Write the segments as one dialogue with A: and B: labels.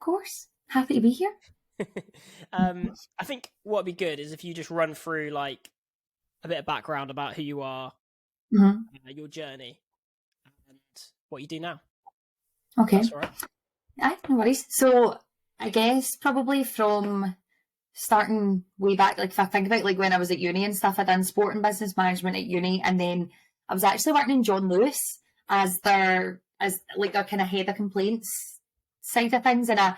A: course. Happy to be here.
B: I think what'd be good is if you just run through like a bit of background about who you are, your journey, and what you do now.
A: Okay.
B: That's all right.
A: Aye, no worries. So I guess probably from starting way back, like if I think about like when I was at uni and stuff, I done sport and business management at uni, and then I was actually working in John Lewis as their kind of head of complaints side of things. And I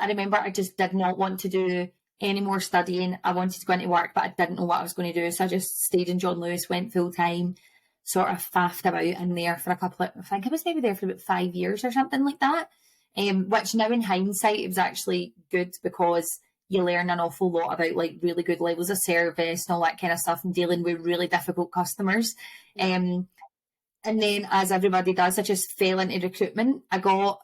A: remember I just did not want to do any more studying. I wanted to go into work, but I didn't know what I was going to do. So I just stayed in John Lewis, went full time, sort of faffed about in there for I think I was maybe there for about 5 years or something like that. Which now in hindsight, it was actually good because you learn an awful lot about like really good levels of service and all that kind of stuff and dealing with really difficult customers. And then as everybody does, I just fell into recruitment. I got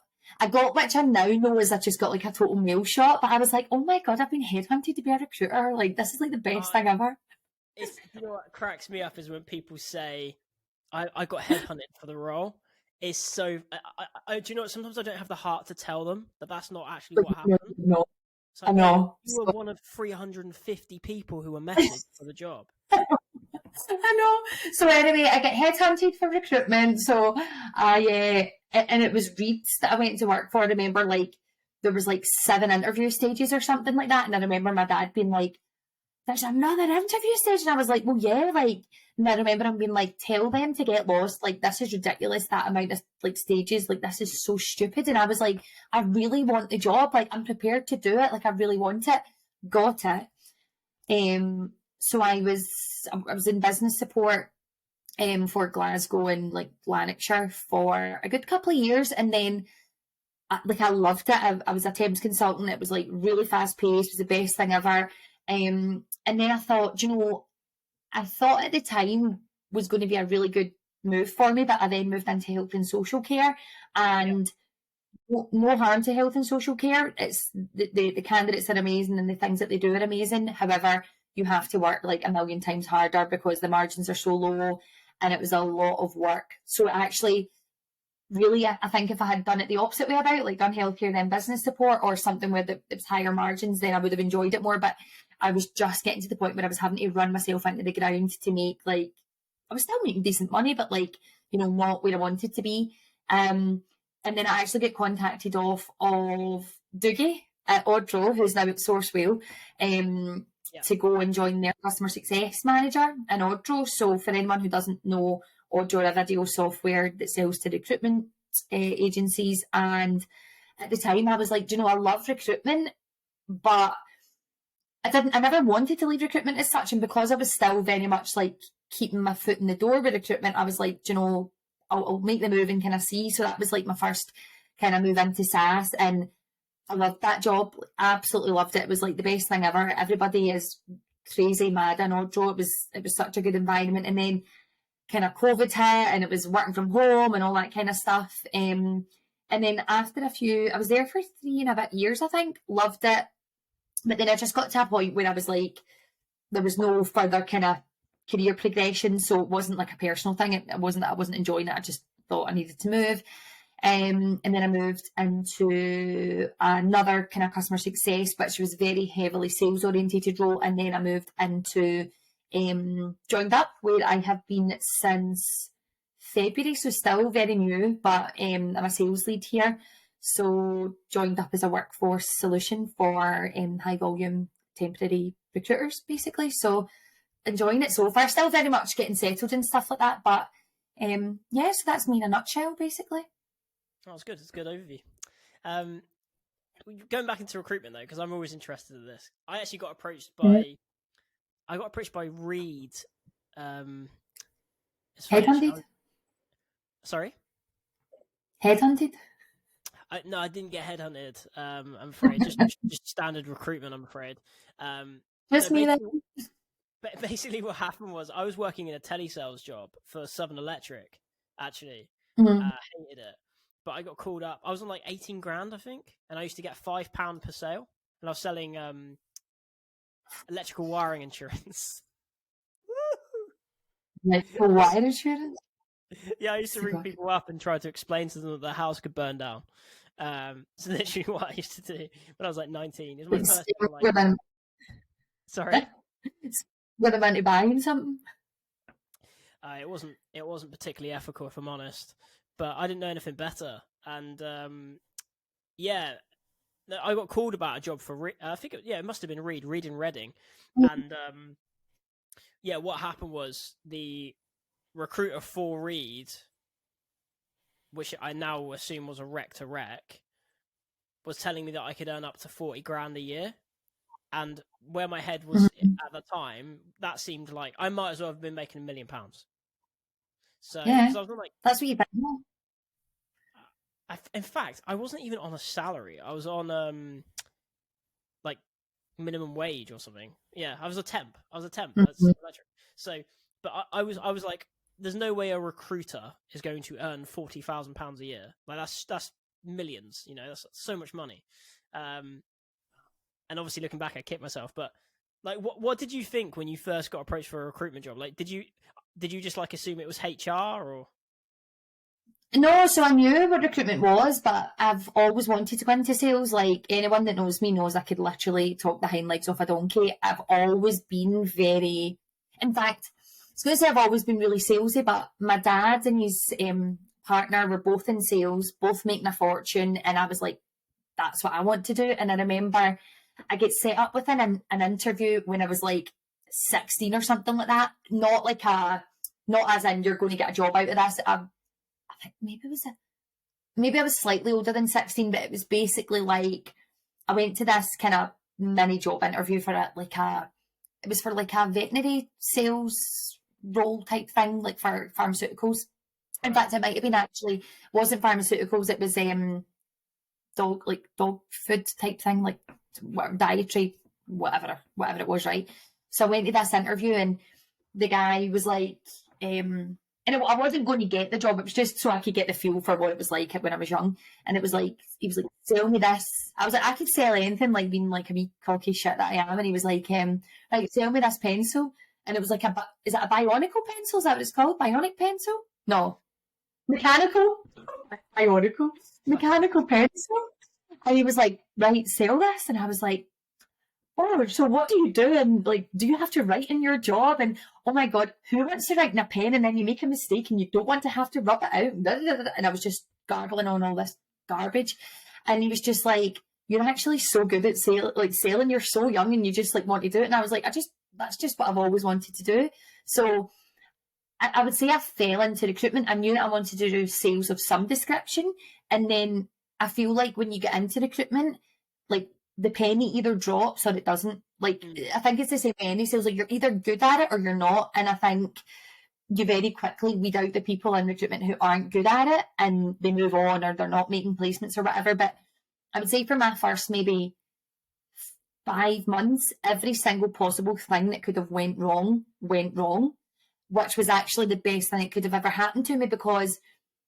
A: which I now know is I just got like a total mail shot, but I was like, oh my God, I've been headhunted to be a recruiter. Like this is like the best thing ever.
B: You know what cracks me up is when people say, I got headhunted for the role. It's so, do you know what? Sometimes I don't have the heart to tell them that that's not actually what happened.
A: No.
B: Like,
A: I know.
B: You were one of 350 people who were messaged for the job.
A: I know. So anyway, I get headhunted for recruitment. So and it was Reeds that I went to work for. I remember like there was like 7 interview stages or something like that. And I remember my dad being like, there's another interview stage. And I was like, well, yeah, like, and I remember him being like, tell them to get lost. Like, this is ridiculous, that amount of like stages. Like, this is so stupid. And I was like, I really want the job. Like, I'm prepared to do it. Like, I really want it. Got it. So I was in business support for Glasgow and like Lanarkshire for a good couple of years. And then I loved it. I was a Thames consultant. It was like really fast paced. It was the best thing ever. And then I thought, I thought at the time was going to be a really good move for me, but I then moved into health and social care, and no harm to health and social care. It's the candidates are amazing and the things that they do are amazing. However, you have to work like a million times harder because the margins are so low, and it was a lot of work. So actually, really, I think if I had done it the opposite way about, like done healthcare then business support or something where it was higher margins, then I would have enjoyed it more. But I was just getting to the point where I was having to run myself into the ground to make like, I was still making decent money, but like, not where I wanted to be. And then I actually get contacted off of Dougie at Audro, who's now at Sourcewell, to go and join their customer success manager in Audro. So for anyone who doesn't know, Audro are a video software that sells to recruitment agencies. And at the time I was like, I love recruitment, but I never wanted to leave recruitment as such. And because I was still very much like keeping my foot in the door with recruitment, I was like, I'll make the move and kind of see. So that was like my first kind of move into SaaS. And I loved that job. Absolutely loved it. It was like the best thing ever. Everybody is crazy mad in Audro. It was such a good environment. And then kind of COVID hit and it was working from home and all that kind of stuff. And then after I was there for 3 and a bit years, I think. Loved it. But then I just got to a point where I was like, there was no further kind of career progression. So it wasn't like a personal thing. It wasn't that I wasn't enjoying it. I just thought I needed to move. And then I moved into another kind of customer success, which was very heavily sales orientated role. And then I moved into Joined Up, where I have been since February. So still very new, but I'm a sales lead here. So Joined Up is a workforce solution for high volume temporary recruiters, basically. So enjoying it so far. Still very much getting settled and stuff like that. But so that's me in a nutshell, basically.
B: Oh, that's good. It's a good overview. Going back into recruitment though, because I'm always interested in this. I actually got approached by Reed.
A: Headhunted?
B: Sorry?
A: Headhunted?
B: No, I didn't get headhunted. I'm afraid just standard recruitment. I'm afraid.
A: Just me then.
B: But basically, what happened was I was working in a telesales job for Southern Electric. Actually, hated it. But I got called up. I was on like 18 grand, I think, and I used to get £5 per sale, and I was selling electrical wiring insurance.
A: Electrical wiring insurance?
B: Yeah, I used to ring people up and try to explain to them that the house could burn down. It's literally what I used to do when I was like 19. It was my first ever, like,
A: With them,
B: sorry.
A: with them into buying something.
B: It wasn't particularly ethical, if I'm honest, but I didn't know anything better. And yeah, I got called about a job for I think it must have been Reed in Reading, and yeah, what happened was the recruiter for Reed, which I now assume was a rec to rec, was telling me that I could earn up to 40 grand a year. And where my head was at the time, that seemed like I might as well have been making £1,000,000. So,
A: Yeah,
B: because I was on, like,
A: that's what you bet.
B: in fact, I wasn't even on a salary. I was on like minimum wage or something. Yeah, I was a temp. That's
A: Mhm.
B: electric. So, but I was like, there's no way a recruiter is going to earn £40,000 a year. Like that's millions. You know, that's so much money. And obviously, looking back, I kicked myself. But like, what did you think when you first got approached for a recruitment job? Like, did you just like assume it was HR or?
A: No, so I knew what recruitment was, but I've always wanted to go into sales. Like anyone that knows me knows I could literally talk the hind legs off a donkey. I've always been very, in fact, I was going to say I've always been really salesy, but my dad and his partner were both in sales, both making a fortune, and I was like, that's what I want to do. And I remember I get set up with an interview when I was like 16 or something like that. Not as in you're going to get a job out of this. I think maybe I was slightly older than 16, but it was basically like I went to this kind of mini job interview for it was for like a veterinary sales role type thing, like for pharmaceuticals. In
B: Right.
A: fact, it might have been actually wasn't pharmaceuticals, it was dog food type thing, like dietary, whatever it was, right? So I went to this interview and the guy was like, I wasn't going to get the job. It was just so I could get the feel for what it was like when I was young. And it was like, he was like, sell me this. I was like, I could sell anything, like being like a wee cocky shit that I am. And he was like, sell me this pencil. And it was like, is it a bionicle pencil? Is that what it's called? Bionic pencil? No. Mechanical? Bionicle? Mechanical pencil? And he was like, right, sell this. And I was like, oh, so what do you do? And like, do you have to write in your job? And oh my God, who wants to write in a pen and then you make a mistake and you don't want to have to rub it out? And I was just garbling on all this garbage. And he was just like, you're actually so good at selling. You're so young and you just like want to do it. And I was like, that's just what I've always wanted to do. So I would say I fell into recruitment. I knew that I wanted to do sales of some description. And then I feel like when you get into recruitment, like the penny either drops or it doesn't. Like, I think it's the same with any sales. Like, you're either good at it or you're not. And I think you very quickly weed out the people in recruitment who aren't good at it and they move on or they're not making placements or whatever. But I would say for my first maybe 5 months, every single possible thing that could have went wrong, which was actually the best thing that could have ever happened to me because,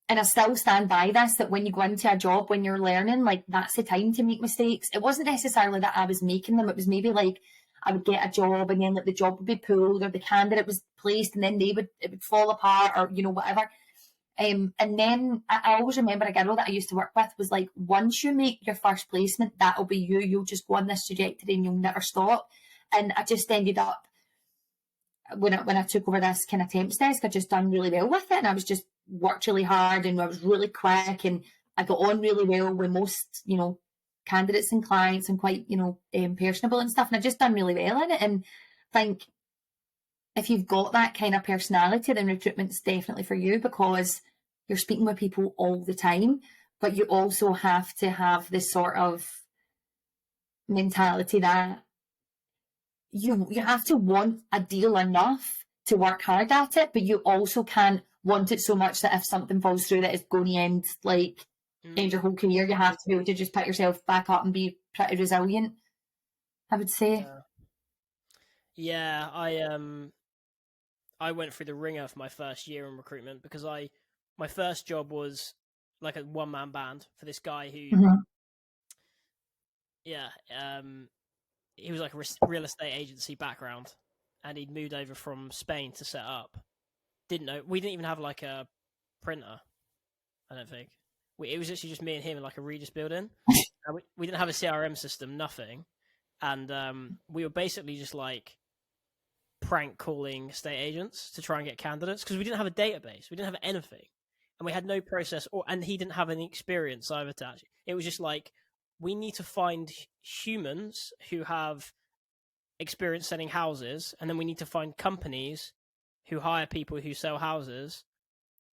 A: and I still stand by this, that when you go into a job, when you're learning, like that's the time to make mistakes. It wasn't necessarily that I was making them. It was maybe like I would get a job and then like the job would be pulled or the candidate was placed and then it would fall apart or, whatever. And then I always remember a girl that I used to work with was like, once you make your first placement, that'll be you. You'll just go on this trajectory and you'll never stop. And I just ended up, when I took over this kind of temps desk, I just done really well with it. And I was just worked really hard and I was really quick and I got on really well with most, candidates and clients and quite, personable and stuff. And I just done really well in it. And I think if you've got that kind of personality, then recruitment's definitely for you because you're speaking with people all the time, but you also have to have this sort of mentality that you have to want a deal enough to work hard at it, but you also can't want it so much that if something falls through that it's going to end your whole career, you have to be able to just pick yourself back up and be pretty resilient, I would say.
B: Yeah, I went through the ringer for my first year in recruitment because my first job was like a one-man band for this guy who he was like a real estate agency background and he'd moved over from Spain to set up. We didn't even have like a printer, I don't think. it was actually just me and him in like a Regis building. And we didn't have a CRM system, nothing. And we were basically just like prank calling estate agents to try and get candidates because we didn't have a database. We didn't have anything. And we had no process, and he didn't have any experience either. It was just like, we need to find humans who have experience selling houses, and then we need to find companies who hire people who sell houses.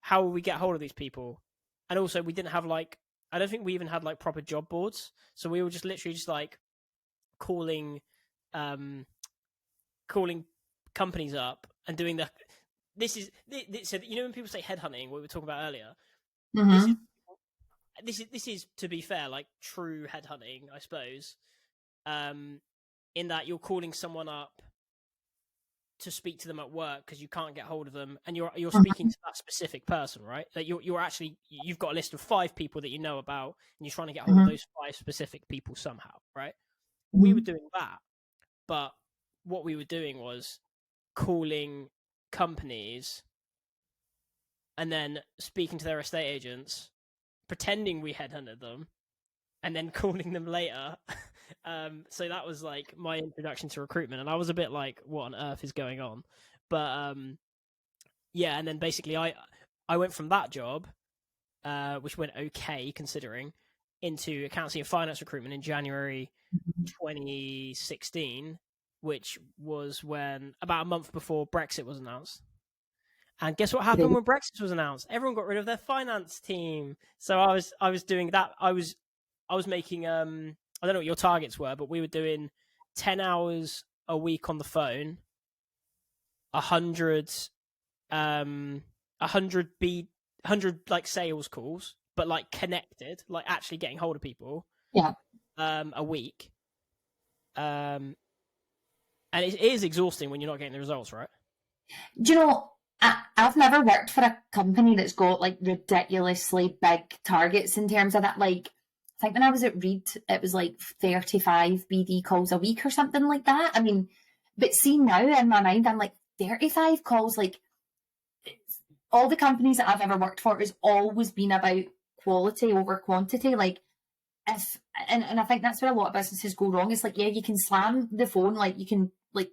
B: How will we get hold of these people? And also, we didn't have like, I don't think we even had like proper job boards. So we were just literally just like calling companies up and doing the. So you know when people say headhunting, what we were talking about earlier.
A: Mm-hmm.
B: This is to be fair, like true headhunting, I suppose. In that you're calling someone up to speak to them at work because you can't get hold of them, and you're speaking to that specific person, right? Like you're actually, you've got a list of 5 people that you know about, and you're trying to get hold of those 5 specific people somehow, right? We were doing that, but what we were doing was calling companies and then speaking to their estate agents, pretending we headhunted them, and then calling them later. So that was like my introduction to recruitment, and I was a bit like, what on earth is going on? But yeah, and then basically I went from that job, which went okay considering, into accounting and finance recruitment in January 2016, which was when about a month before Brexit was announced. And guess what happened when Brexit was announced? Everyone got rid of their finance team. So I was doing that. I was making I don't know what your targets were, but we were doing 10 hours a week on the phone, 100 100 like sales calls, but like connected, like actually getting hold of people.
A: Yeah.
B: A week. And it is exhausting when you're not getting the results, right?
A: Do you know, I've never worked for a company that's got like ridiculously big targets in terms of that. Like, I think when I was at Reed, it was like 35 BD calls a week or something like that. I mean, but see now in my mind, I'm like 35 calls. Like, all the companies that I've ever worked for has always been about quality over quantity. Like, and I think that's where a lot of businesses go wrong. It's like, yeah, you can slam the phone, like you can like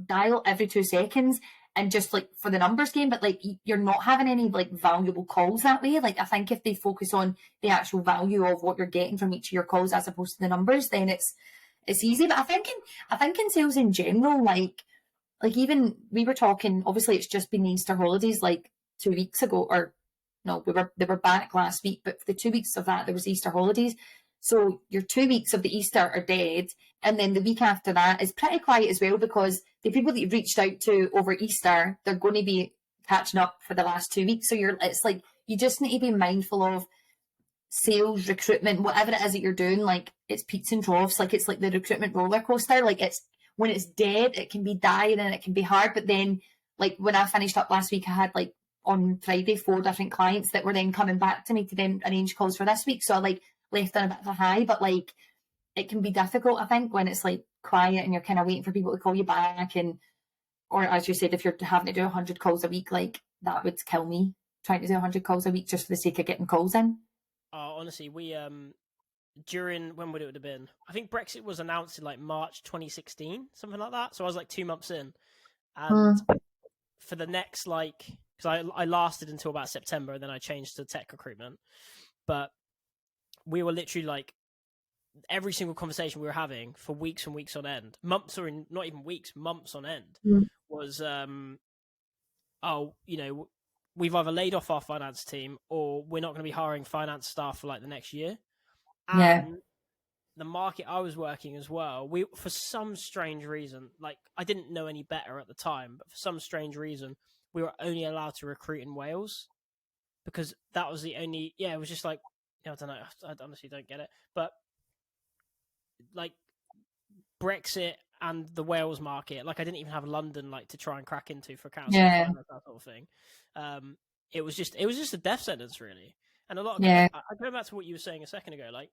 A: dial every 2 seconds and just like for the numbers game, but like you're not having any like valuable calls that way. Like I think if they focus on the actual value of what you're getting from each of your calls as opposed to the numbers, then it's easy. But I think in sales in general, like even we were talking, obviously it's just been the Easter holidays like 2 weeks ago, or no, they were back last week, but for the 2 weeks of that there was Easter holidays. So your 2 weeks of the Easter are dead, and then the week after that is pretty quiet as well, because the people that you've reached out to over Easter, they're going to be catching up for the last 2 weeks. So it's like you just need to be mindful of sales, recruitment, whatever it is that you're doing. Like it's peaks and troughs. Like it's like the recruitment roller coaster. Like it's when it's dead, it can be dying and it can be hard. But then, like when I finished up last week, I had like on Friday 4 different clients that were then coming back to me to then arrange calls for this week. So I like left on a bit of a high, but like it can be difficult, I think, when it's like quiet and you're kind of waiting for people to call you back, and or as you said, if you're having to do 100 calls a week, like that would kill me, trying to do 100 calls a week just for the sake of getting calls in.
B: Honestly, we during, when would it have been? I think Brexit was announced in like March 2016, something like that. So I was like 2 months in, and for the next like, because I lasted until about September, and then I changed to tech recruitment. But we were literally like, every single conversation we were having for weeks and weeks on end, months, or not even weeks, months on end, was oh, you know, we've either laid off our finance team or we're not going to be hiring finance staff for like the next year.
A: Yeah.
B: And the market I was working as well, we, for some strange reason, like I didn't know any better at the time, but for some strange reason, we were only allowed to recruit in Wales, because that was the only, yeah, it was just like, I don't know, I honestly don't get it. But like Brexit and the Wales market, like I didn't even have London like to try and crack into for council and finance, that sort of thing. It was just a death sentence, really. And a lot of, I go back to what you were saying a second ago, like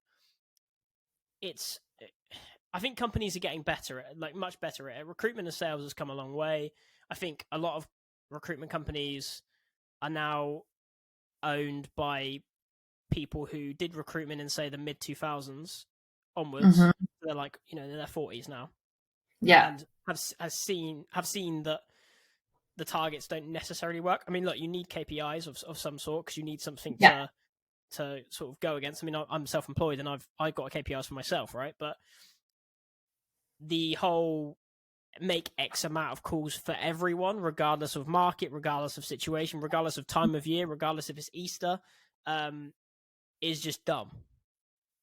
B: I think companies are getting better at, like much better at it. Recruitment and sales has come a long way. I think a lot of recruitment companies are now owned by people who did recruitment in, say, the mid 2000s onwards. They're like, in their 40s now.
A: Yeah.
B: And have seen that the targets don't necessarily work. I mean, look, you need KPIs of some sort, because you need something to sort of go against. I mean, I'm self-employed and I've got KPIs for myself, right? But the whole make X amount of calls for everyone, regardless of market, regardless of situation, regardless of time of year, regardless if it's Easter, is just dumb.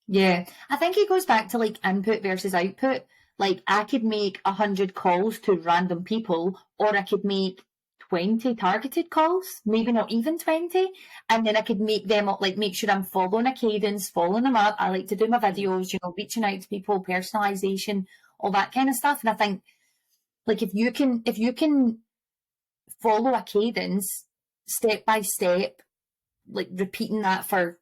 A: Yeah, I think it goes back to like input versus output. Like I could make 100 calls to random people, or I could make 20 targeted calls, maybe not even 20, and then I could make them up, like make sure I'm following a cadence, following them up. I like to do my videos, reaching out to people, personalization, all that kind of stuff. And I think like if you can follow a cadence step by step, like repeating that for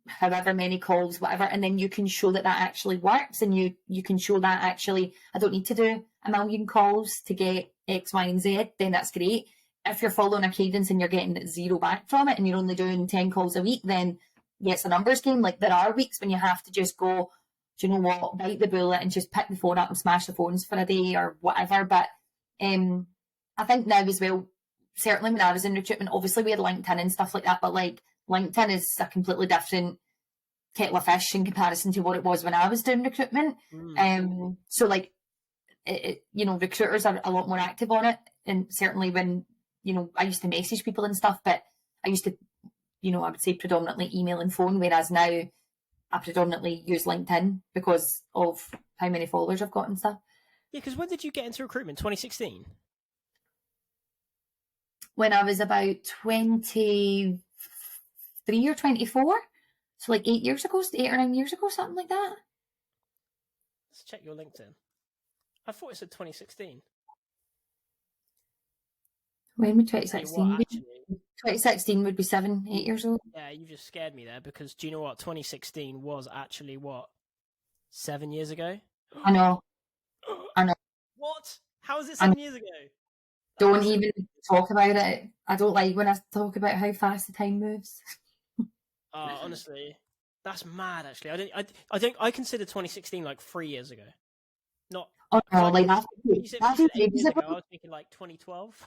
A: however many calls, whatever, and then you can show that actually works, and you can show that actually I don't need to do a million calls to get X, Y, and Z, then that's great. If you're following a cadence and you're getting zero back from it and you're only doing 10 calls a week, then yeah, it's a numbers game. Like there are weeks when you have to just go, do you know what, bite the bullet and just pick the phone up and smash the phones for a day or whatever. But I think now as well, certainly when I was in recruitment, obviously we had LinkedIn and stuff like that, but like LinkedIn is a completely different kettle of fish in comparison to what it was when I was doing recruitment. So like, recruiters are a lot more active on it. And certainly when, I used to message people and stuff, but I used to, I would say predominantly email and phone, whereas now I predominantly use LinkedIn because of how many followers I've got and stuff.
B: Yeah, because when did you get into recruitment? 2016?
A: When I was about 23 or 24. So like 8 or 9 years ago, something like that.
B: Let's check your LinkedIn. I thought it said 2016.
A: When would 2016 be?
B: 2016
A: would be 8 years old.
B: Yeah, you just scared me there, because do you know what? 2016 was actually, 7 years ago?
A: I know.
B: What? How is it 7 years ago?
A: Don't even talk about it. I don't like when I talk about how fast the time moves.
B: Honestly, that's mad. Actually, I consider 2016 like 3 years ago. Not.
A: Oh no, like
B: that's 8 years ago. I was thinking like 2012.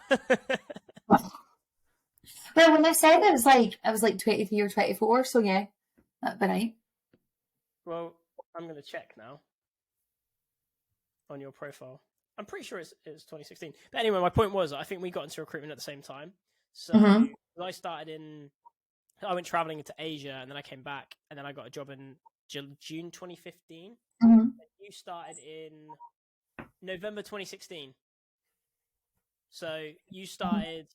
A: Well, when I said it, I was like 23 or 24. So yeah, that'd be right.
B: Well, I'm gonna check now on your profile. I'm pretty sure it's 2016. But anyway, my point was, I think we got into recruitment at the same time. So I went traveling into Asia, and then I came back, and then I got a job in June 2015. You started in November 2016. So you started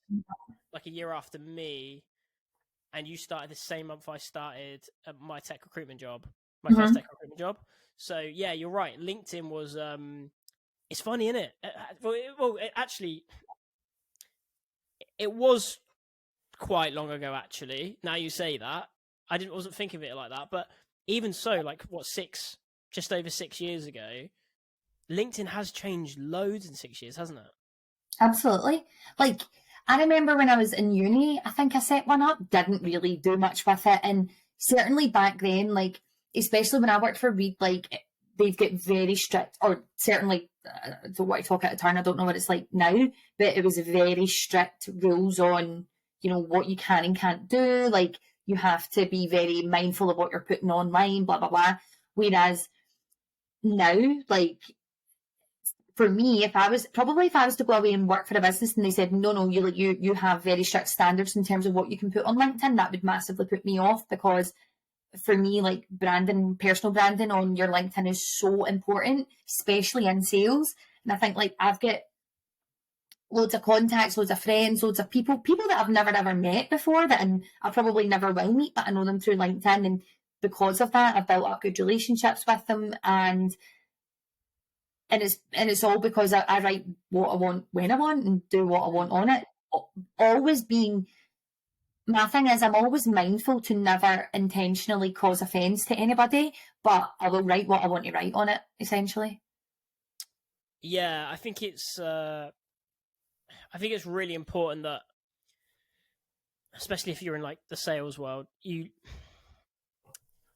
B: like a year after me, and you started the same month I started my tech recruitment job, my first tech recruitment job. So yeah, you're right. LinkedIn was it's funny, isn't it? It was quite long ago, actually. Now you say that, wasn't thinking of it like that. But even so, like just over 6 years ago, LinkedIn has changed loads in 6 years, hasn't it?
A: Absolutely. Like I remember when I was in uni, I think I set one up, didn't really do much with it. And certainly back then, like, especially when I worked for Reed, like they've got very strict, or certainly, I don't want to talk out of turn, I don't know what it's like now, but it was very strict rules on, what you can and can't do. Like you have to be very mindful of what you're putting online, blah, blah, blah. Whereas now, like, for me, if I was to go away and work for a business and they said, no, you have very strict standards in terms of what you can put on LinkedIn, that would massively put me off, because for me, like branding, personal branding on your LinkedIn is so important, especially in sales. And I think like I've got loads of contacts, loads of friends, loads of people that I've never ever met before, that I probably never will meet, but I know them through LinkedIn. And because of that, I've built up good relationships with them. And it's all because I write what I want when I want and do what I want on it. My thing is, I'm always mindful to never intentionally cause offence to anybody, but I will write what I want to write on it, essentially.
B: Yeah, I think it's really important that, especially if you're in like the sales world,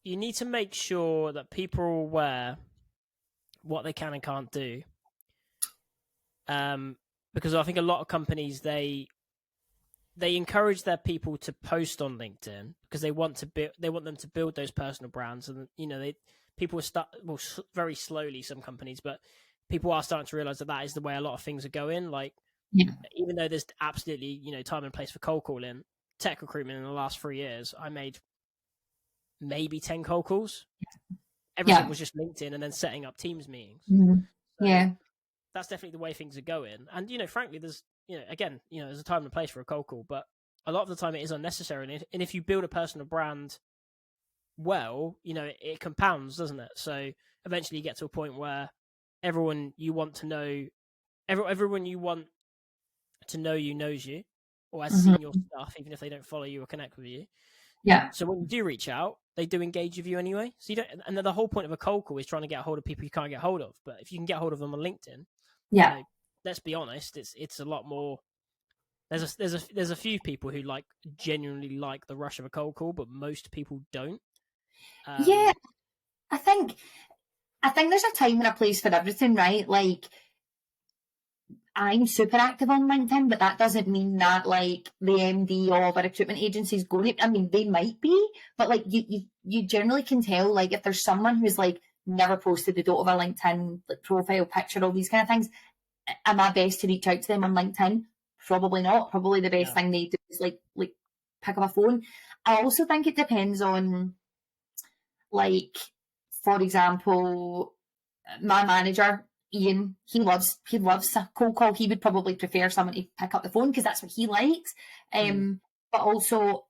B: you need to make sure that people are aware what they can and can't do. Because I think a lot of companies, they encourage their people to post on LinkedIn because they want them to build those personal brands, and people will start very slowly, some companies, but people are starting to realize that is the way a lot of things are going. Like, even though there's absolutely time and place for cold calling, tech recruitment in the last 3 years, I made maybe 10 cold calls. Everything was just LinkedIn and then setting up Teams meetings. So that's definitely the way things are going. And frankly, there's there's a time and place for a cold call, but a lot of the time it is unnecessary. And if you build a personal brand well, it compounds, doesn't it? So eventually you get to a point where everyone you want to know you knows you or has seen your stuff, even if they don't follow you or connect with you. So when you do reach out, they do engage with you anyway. So you don't, and the whole point of a cold call is trying to get a hold of people you can't get hold of. But if you can get hold of them on LinkedIn, let's be honest, it's a lot more. There's a few people who genuinely like the rush of a cold call, but most people don't.
A: I think there's a time and a place for everything, right? Like, I'm super active on LinkedIn, but that doesn't mean that the MD of a recruitment agency is going to, I mean, they might be, but you generally can tell, if there's someone who's never posted, they don't have a LinkedIn profile picture, all these kind of things. Am I best to reach out to them on LinkedIn? Probably not. Probably the best thing they do is pick up a phone. I also think it depends on, for example, my manager, Ian, he loves a cold call. He would probably prefer someone to pick up the phone because that's what he likes. But also,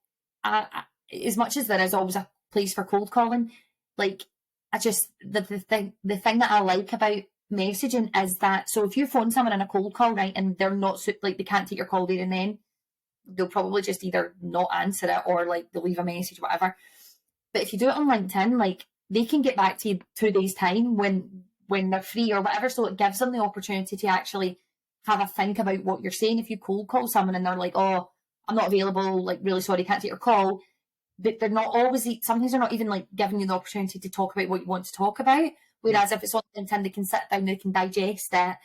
A: as much as there is always a place for cold calling, I just the thing that I like about messaging is that, so if you phone someone in a cold call, right, and they're not they can't take your call there and then, they'll probably just either not answer it or they'll leave a message, whatever. But if you do it on LinkedIn, they can get back to you 2 days time when they're free or whatever. So it gives them the opportunity to actually have a think about what you're saying. If you cold call someone and they're like, oh, I'm not available, really sorry, can't take your call. But they're not always, sometimes they're not even giving you the opportunity to talk about what you want to talk about. Whereas if it's on LinkedIn, they can sit down, they can digest it,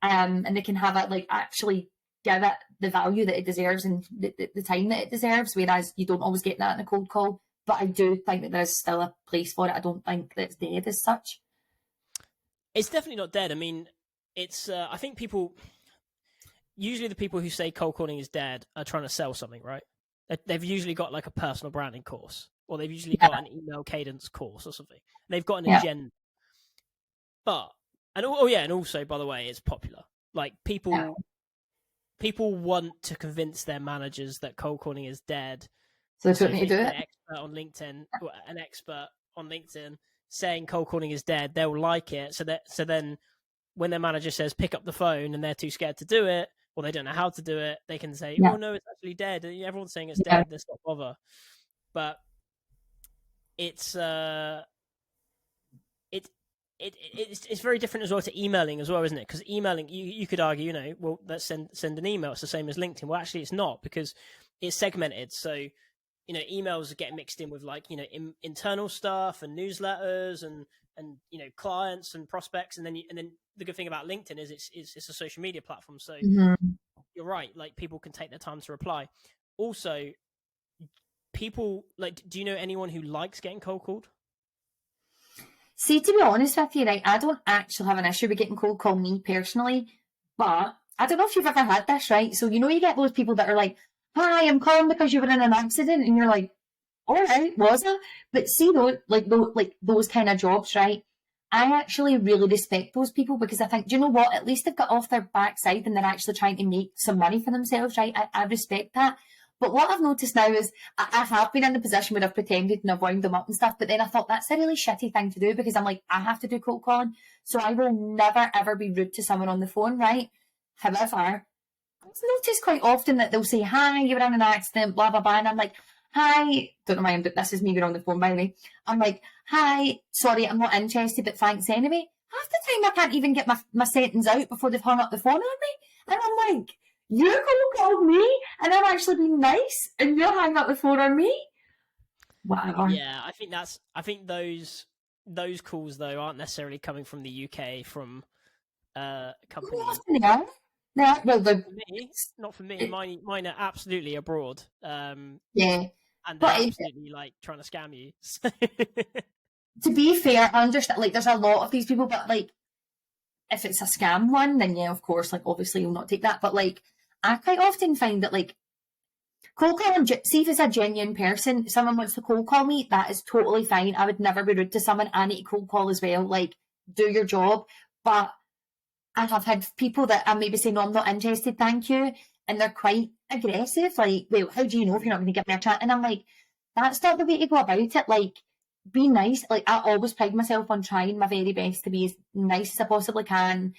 A: and they can have it actually give it the value that it deserves and the time that it deserves. Whereas you don't always get that in a cold call. But I do think that there's still a place for it. I don't think that it's dead as such.
B: It's definitely not dead. I mean, it's. I think usually the people who say cold calling is dead are trying to sell something, right? They've usually got a personal branding course, or they've usually got an email cadence course or something. They've got an agenda. But and also, by the way, it's popular. People want to convince their managers that cold calling is dead.
A: So they don't need to do it.
B: An expert on LinkedIn saying cold calling is dead, they'll like it. So then when their manager says pick up the phone and they're too scared to do it, or they don't know how to do it, they can say, oh no, it's actually dead. Everyone's saying it's dead. Let's not bother. But it's it's very different as well to emailing as well, isn't it? Because emailing, you could argue, well, let's send an email. It's the same as LinkedIn. Well, actually, it's not, because it's segmented. So, emails get mixed in with internal stuff and newsletters and clients and prospects, and then the good thing about LinkedIn is it's a social media platform. So you're right, people can take their time to reply. Also, people do you know anyone who likes getting cold called?
A: See, to be honest with you, right, I don't actually have an issue with getting cold called, me personally, but I don't know if you've ever had this, right? So, you get those people that are like, hi, I'm calling because you were in an accident, and you're like, all right, was I? But see, those kind of jobs, right, I actually really respect those people, because I think, do you know what, at least they've got off their backside and they're actually trying to make some money for themselves, right? I respect that. But what I've noticed now is I have been in the position where I've pretended and I've wound them up and stuff, but then I thought that's a really shitty thing to do, because I'm like, I have to do cold calling, so I will never ever be rude to someone on the phone, right? However, I've noticed quite often that they'll say, hi, you were in an accident, blah, blah, blah, and I'm like, hi, don't know why this is me being on the phone, by the way. I'm like, hi, sorry, I'm not interested, but thanks anyway. Half the time I can't even get my sentence out before they've hung up the phone on me, and I'm like, you're going to call me, and I'm actually being nice, and you're hanging up the phone on me. whatever.
B: Yeah, I think those calls though aren't necessarily coming from the UK from companies.
A: Yeah. Yeah. Well,
B: For me, not for me. Mine are absolutely abroad.
A: yeah.
B: And they're
A: But
B: absolutely like trying to scam you. So
A: to be fair, I understand, like, there's a lot of these people, but like, if it's a scam one, then yeah, of course, like, obviously you'll not take that. But like, I quite often find that like, cold calling, see if it's a genuine person, if someone wants to cold call me, that is totally fine. I would never be rude to someone. I need to cold call as well. Like, do your job. But I have had people that I maybe say, no, I'm not interested, thank you. And they're quite aggressive. Like, well, how do you know if you're not going to give me a chat? And I'm like, that's not the way to go about it. Like, be nice. Like, I always pride myself on trying my very best to be as nice as I possibly can.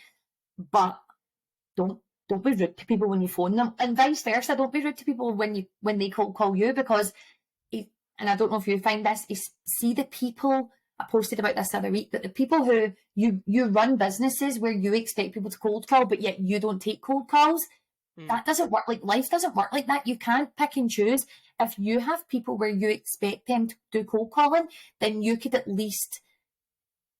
A: But don't don't be rude to people when you phone them, and vice versa. Don't be rude to people when they call you, because and I don't know if you find this. See the people. I posted about this the other week, that the people who you run businesses where you expect people to cold call, but yet you don't take cold calls. That doesn't work. Like, life doesn't work like that. You can't pick and choose. If you have people where you expect them to do cold calling, then you could at least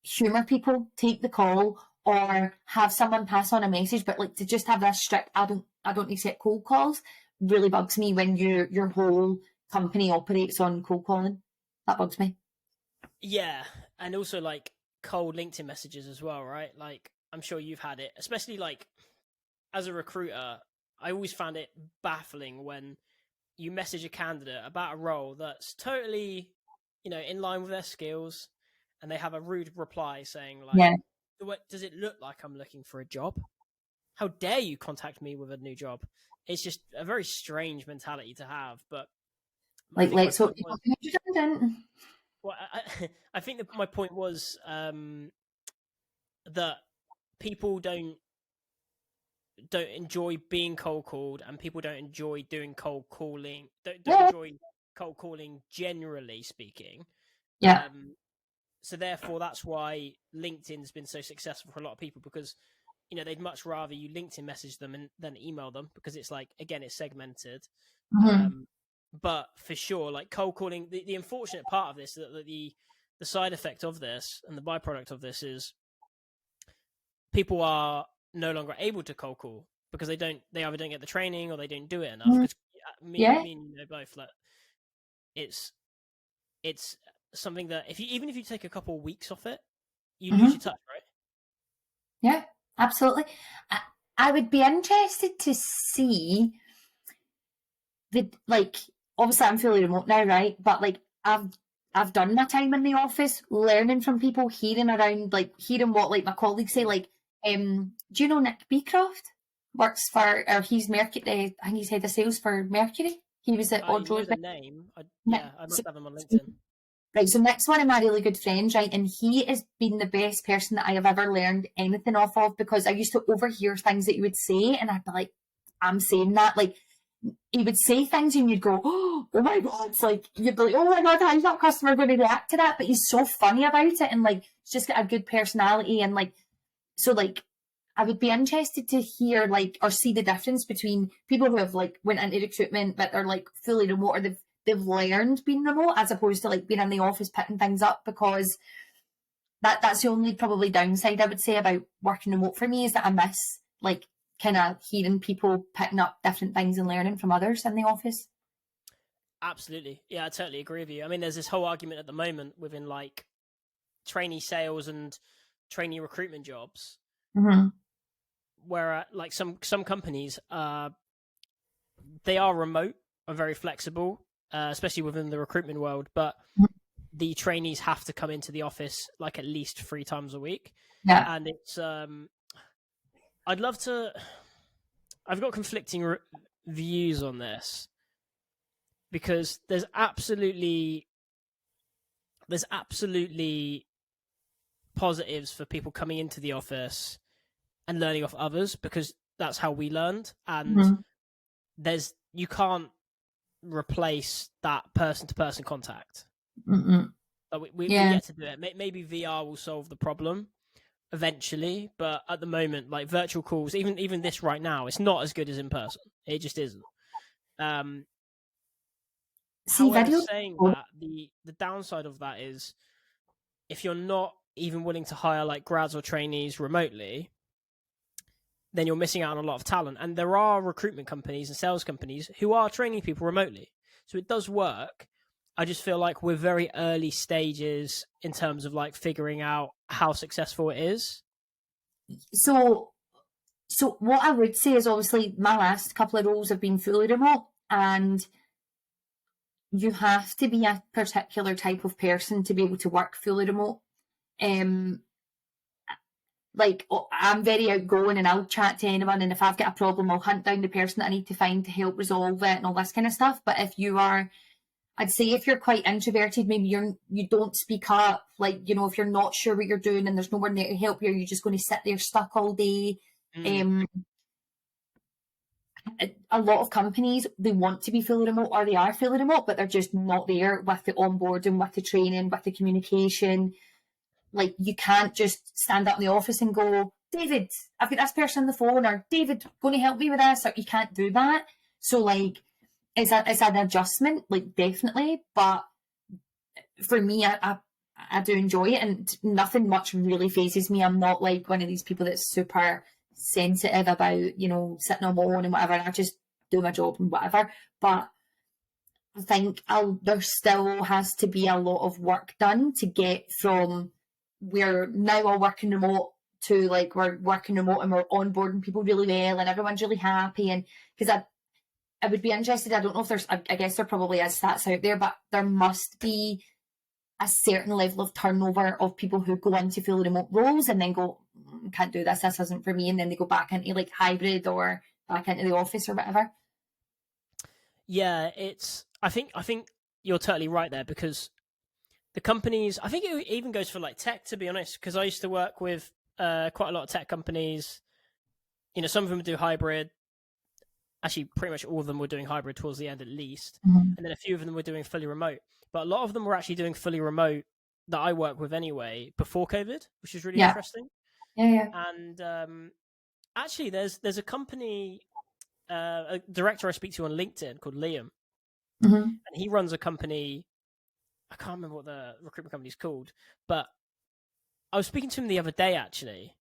A: humour people, take the call, or have someone pass on a message. But like, to just have this strict, I don't accept cold calls, really bugs me when your whole company operates on cold calling. That bugs me.
B: yeah, and also like cold LinkedIn messages as well, right? Like, I'm sure you've had it, especially like as a recruiter. I always found it baffling when you message a candidate about a role that's totally, in line with their skills, and they have a rude reply saying like,
A: Yeah.
B: does it look like I'm looking for a job? How dare you contact me with a new job? It's just a very strange mentality to have. But I
A: Like,
B: think my
A: let's hope
B: point
A: you
B: was,
A: don't get redundant.
B: well, I think that my point was that people don't enjoy being cold called, and people don't enjoy doing cold calling. Don't
A: Yeah.
B: enjoy cold calling, generally speaking.
A: Yeah.
B: So therefore, that's why LinkedIn's been so successful for a lot of people, because they'd much rather you LinkedIn message them than email them, because it's like, again, it's segmented.
A: Mm-hmm.
B: But for sure, like cold calling, the unfortunate part of this, that the side effect of this and the byproduct of this is people are no longer able to cold call because they either don't get the training or they don't do it enough. Because me
A: Yeah.
B: and you know both, like, it's something that even if you take a couple of weeks off it, you lose
A: Mm-hmm.
B: your touch, right?
A: Yeah. Absolutely. I would be interested to see like, obviously I'm fully remote now, right? But like, I've done my time in the office, learning from people, hearing around, like, hearing what like my colleagues say. Like, do you know Nick Beecroft? Works for, or he's Mercury. I think he's head of sales for Mercury. He was at
B: I
A: Odd
B: know
A: Rose.
B: the name.
A: Nick,
B: I must have him on LinkedIn.
A: right, so Nick's one of my really good friends, right? And he has been the best person that I have ever learned anything off of, because I used to overhear things that he would say, and I'd be like, I'm saying that. Like, he would say things and you'd go, oh my God. It's like, you'd be like, oh my God, how's that customer going to react to that? But he's so funny about it, and like, he's just got a good personality. And like, so like, I would be interested to hear, like, or see the difference between people who have like went into recruitment but they're like fully remote, or they've learned being remote, as opposed to like being in the office picking things up. Because that's the only probably downside I would say about working remote for me, is that I miss like kind of hearing people picking up different things and learning from others in the office.
B: Absolutely. Yeah, I totally agree with you. I mean, there's this whole argument at the moment within like trainee sales and trainee recruitment jobs,
A: Mm-hmm.
B: where like some companies, they are remote or very flexible, especially within the recruitment world, but the trainees have to come into the office like at least 3 times a week.
A: Yeah.
B: And it's I'd love to. I've got conflicting views on this, because there's absolutely positives for people coming into the office and learning off others, because that's how we learned. And
A: Mm-hmm.
B: you can't replace that person to person contact.
A: Mm-hmm.
B: But we're
A: Yeah.
B: yet to do it. Maybe VR will solve the problem eventually, but at the moment, like virtual calls, even this right now, it's not as good as in person. It just isn't. However,
A: video.
B: saying that, the downside of that is if you're not even willing to hire like grads or trainees remotely, then you're missing out on a lot of talent. And there are recruitment companies and sales companies who are training people remotely. So it does work. I just feel like we're very early stages in terms of like figuring out how successful it is.
A: So what I would say is, obviously my last couple of roles have been fully remote, and you have to be a particular type of person to be able to work fully remote. Like, I'm very outgoing and I'll chat to anyone, and if I've got a problem, I'll hunt down the person that I need to find to help resolve it and all this kind of stuff. But if you are, I'd say if you're quite introverted, maybe you don't speak up, like, you know, if you're not sure what you're doing and there's no one there to help you, you're just going to sit there stuck all day. A lot of companies, they want to be fully remote, or they are fully remote, but they're just not there with the onboarding, with the training, with the communication. Like, you can't just stand up in the office and go, David, I've got this person on the phone, or David, going to help me with this, or you can't do that. So, like, it's an adjustment, like, definitely. But for me, I do enjoy it, and nothing much really phases me. I'm not like one of these people that's super sensitive about, you know, sitting on my own and whatever. I just do my job and whatever. But I think there still has to be a lot of work done to get from we're now all working remote to like we're working remote and we're onboarding people really well and everyone's really happy. And because I would be interested, I don't know if there's, I guess there probably is stats out there, but there must be a certain level of turnover of people who go into fully remote roles and then go, can't do this isn't for me, and then they go back into like hybrid or back into the office or whatever.
B: Yeah, I think you're totally right there, because the companies, I think it even goes for like tech, to be honest, because I used to work with quite a lot of tech companies. You know, some of them do hybrid. Actually, pretty much all of them were doing hybrid towards the end at least.
A: Mm-hmm.
B: And then a few of them were doing fully remote. But a lot of them were actually doing fully remote that I work with anyway before COVID, which is really interesting.
A: Yeah.
B: And actually, there's a company, a director I speak to on LinkedIn called Liam.
A: Mm-hmm.
B: And he runs a company, I can't remember what the recruitment company's called, but I was speaking to him the other day, actually.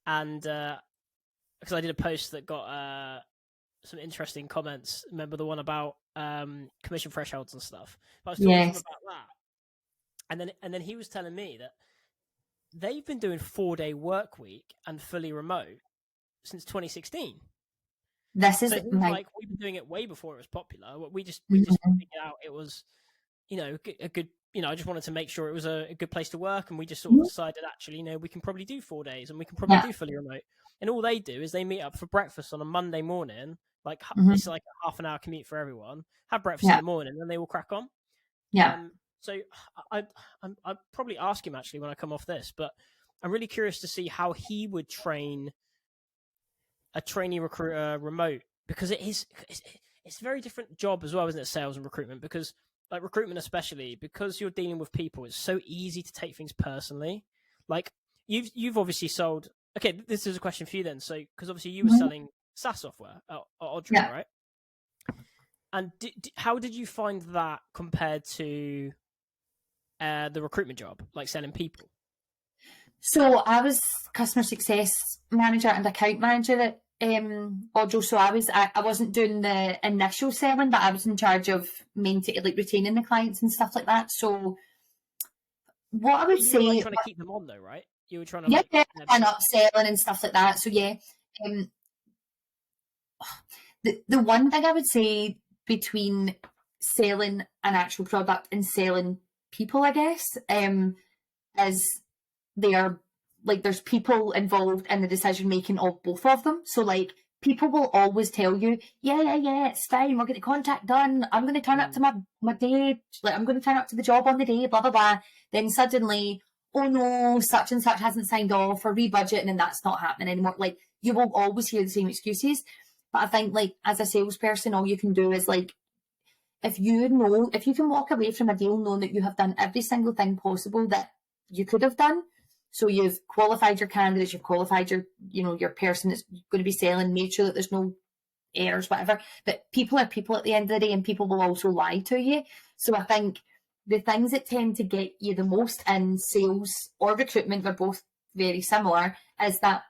B: And because I did a post that got some interesting comments. Remember the one about commission thresholds and stuff? But I was talking to him about that. And then he was telling me that they've been doing 4-day work week and fully remote since 2016.
A: This is
B: so like we've been doing it way before it was popular. We just figured out it was, you know, a good, you know, I just wanted to make sure it was a good place to work, and we just sort of decided, actually, you know, we can probably do 4 days and we can probably do fully remote. And all they do is they meet up for breakfast on a Monday morning, like it's like a half an hour commute for everyone. Have breakfast in the morning, and then they will crack on. So I'd probably ask him actually when I come off this, but I'm really curious to see how he would train a trainee recruiter remote, because it's a very different job as well, isn't it? Sales and recruitment, because like recruitment, especially because you're dealing with people, it's so easy to take things personally. Like you've obviously sold. Okay, this is a question for you then. So, because obviously you were selling SaaS software at Audrey, right? And how did you find that compared to the recruitment job, like selling people?
A: So I was customer success manager and account manager at Audrey. So I wasn't doing the initial selling, but I was in charge of retaining the clients and stuff like that. So what I would say,
B: you were trying to keep them on though, right? You were trying to
A: and upselling and stuff like that. So the one thing I would say between selling an actual product and selling people, I guess, is they are like there's people involved in the decision making of both of them. So like people will always tell you, yeah, it's fine, we'll get the contract done, I'm going to turn up to my day, like I'm going to turn up to the job on the day, blah blah blah. Then suddenly, oh no, such and such hasn't signed off, or rebudgeting, and that's not happening anymore. Like you will always hear the same excuses. But I think like as a salesperson, all you can do is like, if you can walk away from a deal knowing that you have done every single thing possible that you could have done. So you've qualified your candidates, you've qualified your person that's going to be selling, made sure that there's no errors, whatever. But people are people at the end of the day, and people will also lie to you. So I think the things that tend to get you the most in sales or recruitment, they're both very similar, is that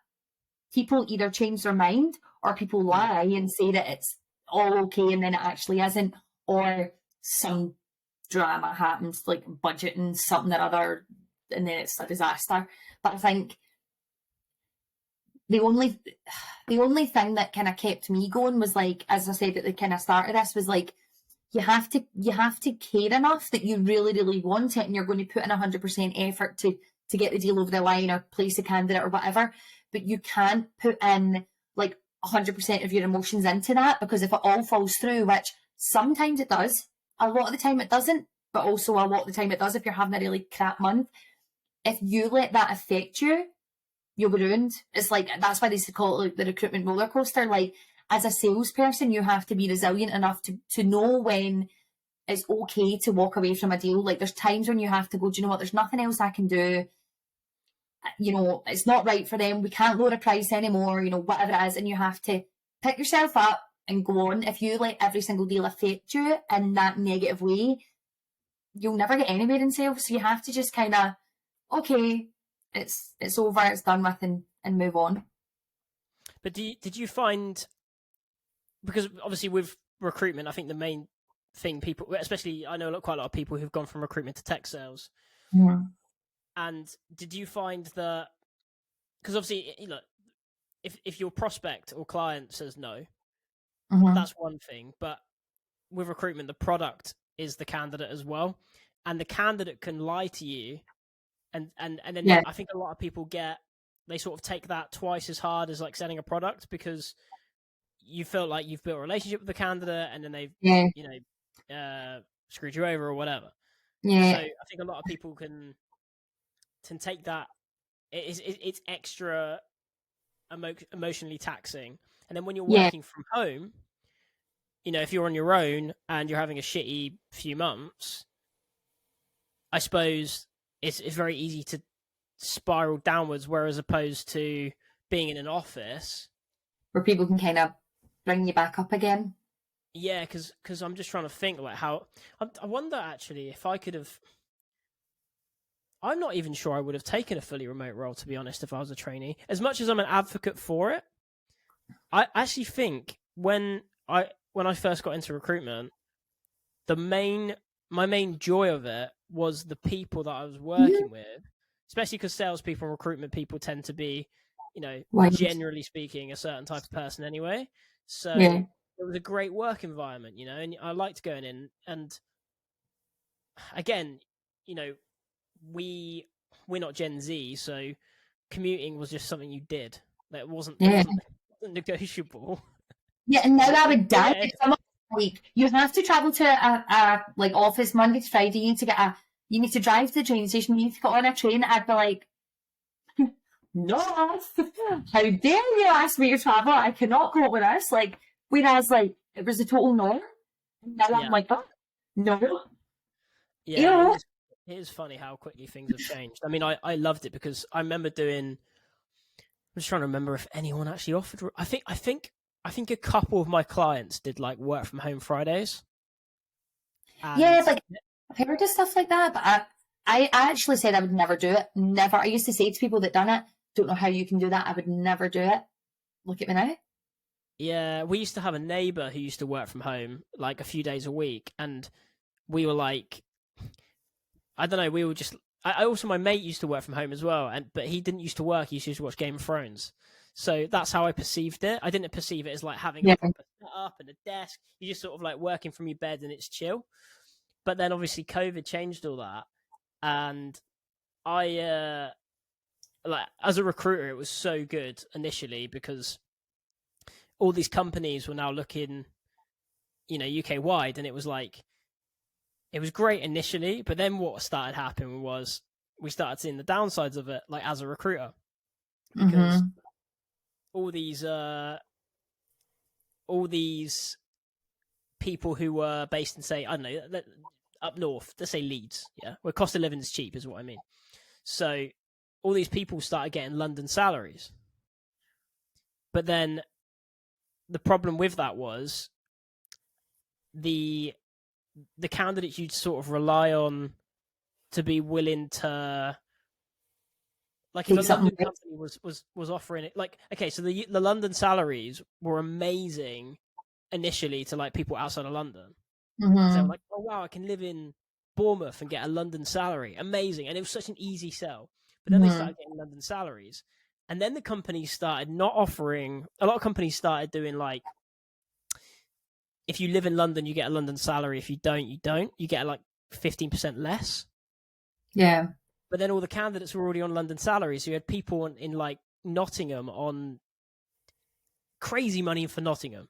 A: people either change their mind or people lie and say that it's all okay and then it actually isn't, or some drama happens, like budgeting something or other, and then it's a disaster. But I think the only thing that kind of kept me going was, like, as I said at the kind of start of this, was like, you have to care enough that you really, really want it, and you're going to put in 100% effort to get the deal over the line or place a candidate or whatever. But you can't put in like 100% of your emotions into that, because if it all falls through, which sometimes it does, a lot of the time it doesn't, but also a lot of the time it does if you're having a really crap month. If you let that affect you, you'll be ruined. It's like, that's why they call it like the recruitment roller coaster. Like, as a salesperson, you have to be resilient enough to know when it's okay to walk away from a deal. Like, there's times when you have to go, do you know what, there's nothing else I can do. You know, it's not right for them. We can't lower the price anymore, you know, whatever it is. And you have to pick yourself up and go on. If you let every single deal affect you in that negative way, you'll never get anywhere in sales. So you have to just kind of, okay, it's over, it's done with, and move on.
B: But did you find, because obviously with recruitment, I think the main thing people, especially I know quite a lot of people who've gone from recruitment to tech sales.
A: Yeah.
B: And did you find that, because obviously, you know, if your prospect or client says no, that's one thing. But with recruitment, the product is the candidate as well, and the candidate can lie to you, and then I think a lot of people they sort of take that twice as hard as like selling a product, because you feel like you've built a relationship with the candidate, and then they've screwed you over or whatever.
A: Yeah.
B: So I think a lot of people can take that. It's extra emotionally taxing. And then when you're working from home, you know, if you're on your own and you're having a shitty few months, I suppose it's very easy to spiral downwards, whereas opposed to being in an office
A: where people can kind of bring you back up again.
B: Yeah, because I'm just trying to think like how I wonder actually if I could have. I'm not even sure I would have taken a fully remote role, to be honest, if I was a trainee. As much as I'm an advocate for it, I actually think when I first got into recruitment, my main joy of it was the people that I was working with, especially because salespeople and recruitment people tend to be, you know, generally speaking, a certain type of person anyway. So it was a great work environment, you know, and I liked going in. And again, you know, we're not Gen Z, so commuting was just something you did. Like, it wasn't negotiable.
A: Yeah, and now I would die. Like, you have to travel to a like office Monday to Friday. You need to drive to the train station. You need to get on a train. I'd be like, no, how dare you ask me to travel? I cannot go with this. Like, whereas like it was a total no. Now I'm like, oh, no.
B: Yeah, it is funny how quickly things have changed. I mean, I loved it because I remember I'm just trying to remember if anyone actually offered. I think a couple of my clients did like work from home Fridays.
A: Yeah, like I've heard of stuff like that, but I actually said I would never do it. Never. I used to say to people that done it, don't know how you can do that. I would never do it. Look at me now.
B: Yeah, we used to have a neighbor who used to work from home like a few days a week, and we were like, I don't know, we were just. I also, my mate used to work from home as well, but he didn't used to work. He used to watch Game of Thrones. So that's how I perceived it. I didn't perceive it as like having a proper setup and a desk. You're just sort of like working from your bed and it's chill. But then obviously COVID changed all that. And I, like, as a recruiter, it was so good initially because all these companies were now looking, you know, UK wide. And it was like, it was great initially. But then what started happening was we started seeing the downsides of it, like as a recruiter. Because all these people who were based in, say, I don't know, up north, let's say Leeds, yeah, where cost of living is cheap, is what I mean. So all these people started getting London salaries, but then the problem with that was the candidates you'd sort of rely on to be willing to, like, if a
A: Take something
B: London
A: right.
B: company was offering it, like, okay, so the London salaries were amazing initially to like people outside of London, because they were
A: Mm-hmm.
B: like, oh wow, I can live in Bournemouth and get a London salary, amazing, and it was such an easy sell. But then they
A: Mm-hmm.
B: started getting London salaries, and then the companies started not offering. A lot of companies started doing like, if you live in London, you get a London salary. If you don't, you don't. You get like 15% less.
A: Yeah.
B: But then all the candidates were already on London salaries. So you had people in like Nottingham on crazy money for Nottingham.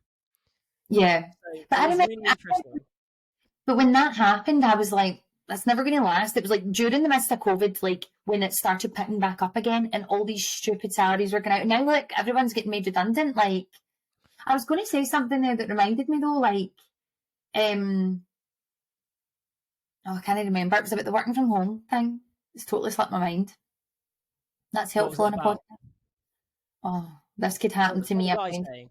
A: Yeah.
B: So
A: But
B: it
A: I
B: was
A: remember,
B: really interesting.
A: but when that happened, I was like, that's never going to last. It was like during the midst of COVID, like when it started picking back up again and all these stupid salaries were going out. Now, like, everyone's getting made redundant. Like, I was going to say something there that reminded me though, like, I can't remember. It was about the working from home thing. It's totally slipped my mind. That's
B: What was
A: helpful
B: it
A: on a podcast.
B: about?
A: Oh, this could happen to
B: What
A: me.
B: was
A: I
B: I
A: find.
B: saying?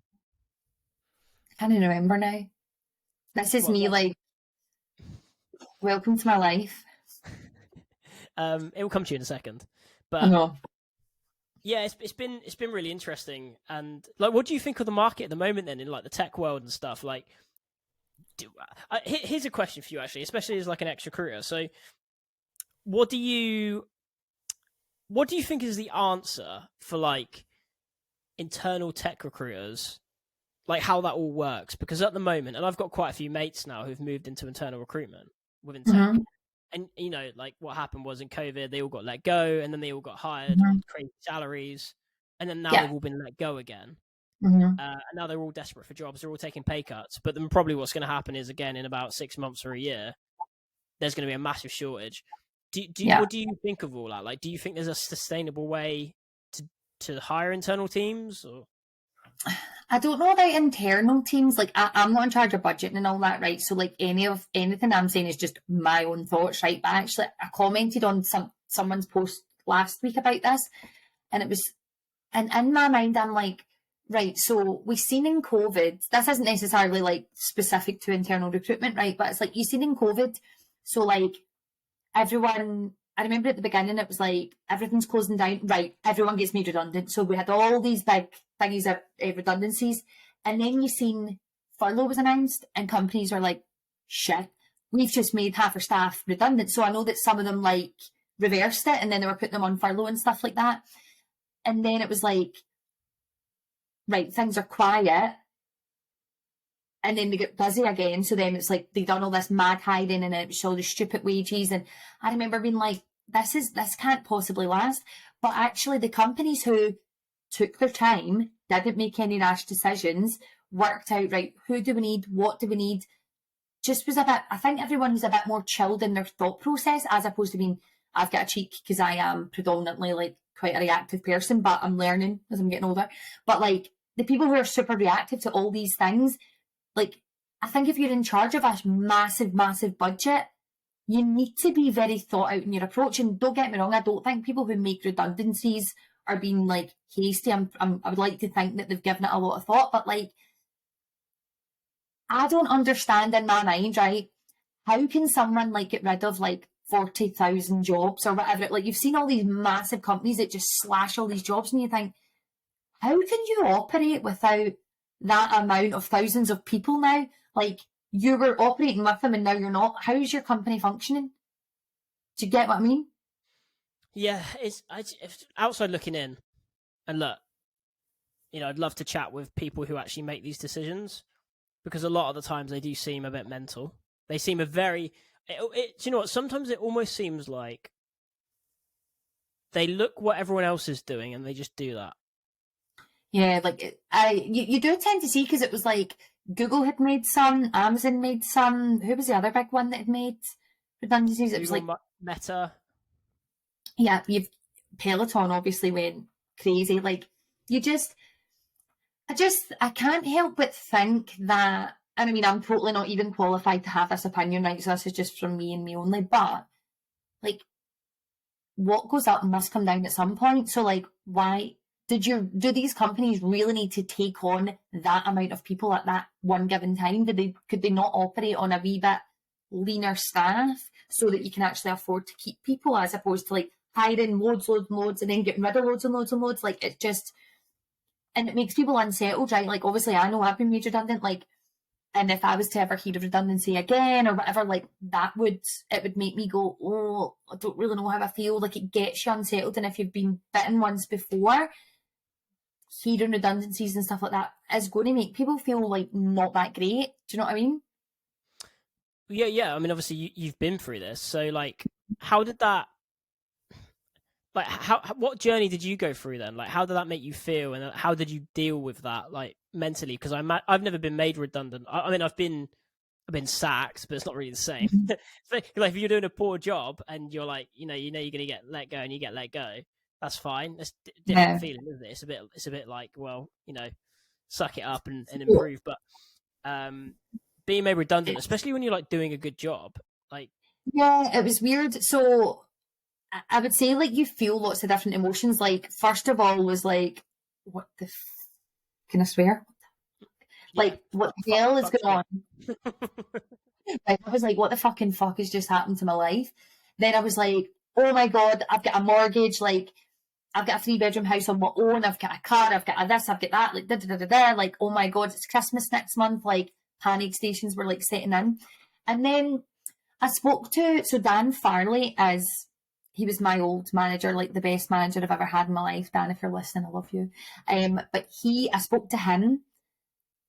A: I can't remember now. This is
B: What was
A: me,
B: I
A: like, welcome to my life.
B: It will come to you in a second.
A: I
B: But
A: know.
B: yeah, it's been really interesting. And like, what do you think of the market at the moment then in like the tech world and stuff? Like, here's a question for you actually, especially as like an ex recruiter. So, what do you think is the answer for like internal tech recruiters? Like how that all works? Because at the moment, and I've got quite a few mates now who've moved into internal recruitment within tech.
A: Mm-hmm.
B: And you know, like what happened was in COVID, they all got let go, and then they all got hired
A: Mm-hmm.
B: on crazy salaries, and then now
A: Yeah.
B: they've all been let go again.
A: Mm-hmm.
B: And now they're all desperate for jobs. They're all taking pay cuts. But then probably what's going to happen is again in about 6 months or a year, there's going to be a massive shortage.
A: Yeah.
B: What do you think of all that? Like, do you think there's a sustainable way to hire internal teams? Or
A: I don't know about internal teams. Like, I'm not in charge of budgeting and all that, right? So, like, anything I'm saying is just my own thoughts, right? But actually, I commented on someone's post last week about this, and it was, and in my mind, I'm like, right. So we've seen in COVID. This isn't necessarily like specific to internal recruitment, right? But it's like you've seen in COVID. So like everyone. I remember at the beginning it was like everything's closing down, right? Everyone gets made redundant. So we had all these big thingies of redundancies, and then you seen furlough was announced, and companies are like, "Shit, we've just made half our staff redundant." So I know that some of them like reversed it, and then they were putting them on furlough and stuff like that. And then it was like, right, things are quiet, and then they get busy again. So then it's like they done all this mad hiring, and it was all the stupid wages. And I remember being like, this can't possibly last. But actually, the companies who took their time, didn't make any rash decisions, worked out, right, who do we need, what do we need, just was a bit, I think everyone was a bit more chilled in their thought process, as opposed to being, I've got a cheek because I am predominantly like quite a reactive person, but I'm learning as I'm getting older. But like the people who are super reactive to all these things, like, I think if you're in charge of a massive, massive budget, you need to be very thought out in your approach. And don't get me wrong, I don't think people who make redundancies are being like hasty. I would like to think that they've given it a lot of thought, but like, I don't understand in my mind, right? How can someone like get rid of like 40,000 jobs or whatever? Like, you've seen all these massive companies that just slash all these jobs, and you think, how can you operate without that amount of thousands of people now? Like, you were operating with them and now you're not. How's your company functioning? Do you get what I mean?
B: yeah, it's outside looking in, and look, you know, I'd love to chat with people who actually make these decisions, because a lot of the times they do seem a bit mental. They seem a very, do you know what? Sometimes it almost seems like they look what everyone else is doing and they just do that.
A: Yeah, like you do tend to see, because it was like Google had made some, Amazon made some. Who was the other big one that had made redundancies? It was like,
B: Meta.
A: yeah, you've Peloton obviously went crazy. Like, you just, I can't help but think that, and I mean, I'm totally not even qualified to have this opinion, right? So this is just from me and me only, but like, what goes up must come down at some point. So like, why? do these companies really need to take on that amount of people at that one given time? Could they not operate on a wee bit leaner staff so that you can actually afford to keep people, as opposed to like hiring loads and then getting rid of loads and loads? Like, it just, and it makes people unsettled, right? Like, obviously I know I've been made redundant, like, and if I was to ever hear of redundancy again or whatever, like, it would make me go, oh, I don't really know how I feel. Like, it gets you unsettled. And if you've been bitten once before, hearing redundancies and stuff like that is going to make people feel like not that great. Do you know what I mean?
B: Yeah. I mean, obviously you've been through this, so like, how did that? Like, what journey did you go through then? Like, how did that make you feel, and how did you deal with that, like, mentally? Because I've never been made redundant. I mean, I've been sacked, but it's not really the same. So, like, if you're doing a poor job and you're like, you're gonna get let go, and you get let go, that's fine. It's different feeling, isn't it? It's a bit like, well, suck it up and improve. But being made redundant, especially when you're like doing a good job, like,
A: yeah, it was weird. So I would say, like, you feel lots of different emotions. Like, first of all was like, what the can I swear? Like, what the hell is going on? Like, I was like, what the fucking fuck has just happened to my life? Then I was like, oh my God, I've got a mortgage, like, I've got a 3-bedroom house on my own, I've got a car, I've got a this, I've got that, like, like, oh my God, it's Christmas next month, like, panic stations were, like, setting in. And then I spoke to, so Dan Farley he was my old manager, like the best manager I've ever had in my life. Dan, if you're listening, I love you. But I spoke to him,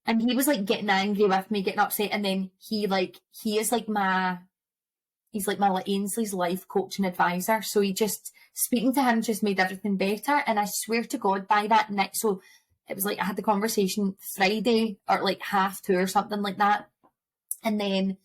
A: and he was like getting angry with me, getting upset, and then he's like my like Ainsley's life coach and advisor. So speaking to him just made everything better. And I swear to God, by that night, so it was like I had the conversation Friday or like 2:30 or something like that, and then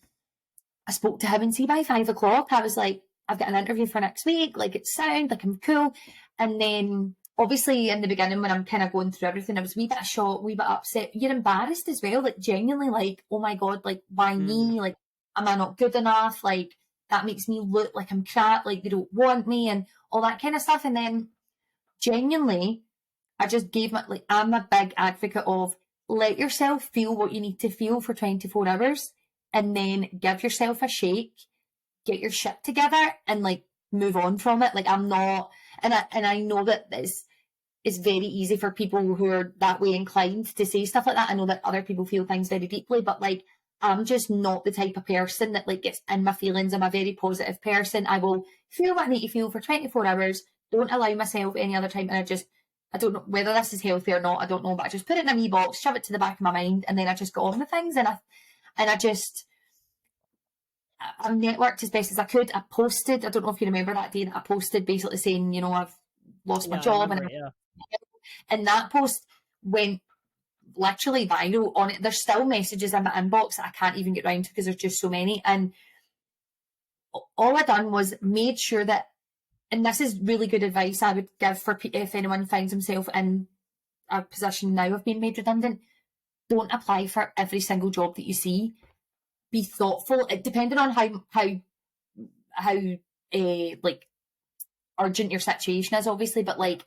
A: I spoke to him, and see, by 5:00, I was like, I've got an interview for next week, like, it's sound, like, I'm cool. And then obviously in the beginning, when I'm kind of going through everything, I was a wee bit of shock, a wee bit upset. You're embarrassed as well, like, genuinely, like, oh my God, like, why me? Like, am I not good enough? Like, that makes me look like I'm crap, like, they don't want me, and all that kind of stuff. And then genuinely, I just gave like, I'm a big advocate of, let yourself feel what you need to feel for 24 hours, and then give yourself a shake, get your shit together, and like move on from it. Like, I'm not, and I know that it's very easy for people who are that way inclined to say stuff like that. I know that other people feel things very deeply, but like, I'm just not the type of person that like gets in my feelings. I'm a very positive person. I will feel what I need to feel for 24 hours. Don't allow myself any other time. And I don't know whether this is healthy or not. I don't know, but I just put it in a wee box, shove it to the back of my mind, and then I just go on with things. I networked as best as I could. I posted, I don't know if you remember that day that I posted basically saying, I've lost my job. And that post went literally viral on it. There's still messages in my inbox that I can't even get round to because there's just so many. And all I done was made sure that, and this is really good advice I would give for if anyone finds himself in a position now of being made redundant, don't apply for every single job that you see. Be thoughtful, depending on how like urgent your situation is, obviously, but like,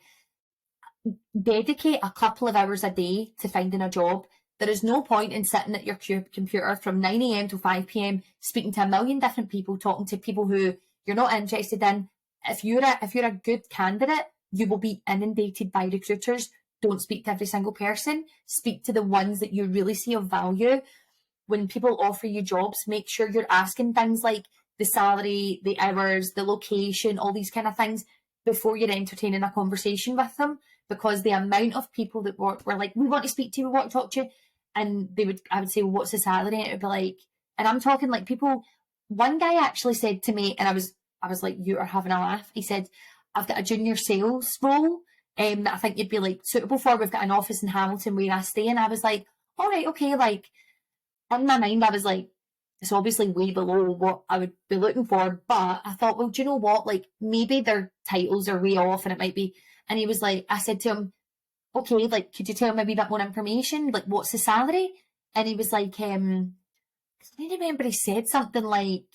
A: dedicate a couple of hours a day to finding a job. There is no point in sitting at your computer from 9 a.m. to 5 p.m. speaking to a million different people, talking to people who you're not interested in. If you're a good candidate, you will be inundated by recruiters. Don't speak to every single person. Speak to the ones that you really see of value. When people offer you jobs, make sure you're asking things like the salary, the hours, the location, all these kind of things before you're entertaining a conversation with them. Because the amount of people that were like, we want to speak to you, we want to talk to you. And I would say, well, what's the salary? And it would be like, and I'm talking like people, one guy actually said to me, and I was like, you are having a laugh. He said, I've got a junior sales role that I think you'd be like suitable for. We've got an office in Hamilton where I stay. And I was like, all right, okay. Like, in my mind, I was like, it's obviously way below what I would be looking for. But I thought, well, do you know what? Like, maybe their titles are way off and it might be. And he was like, I said to him, okay, like, could you tell me a wee bit more information? Like, what's the salary? And he was like, I remember he said something like,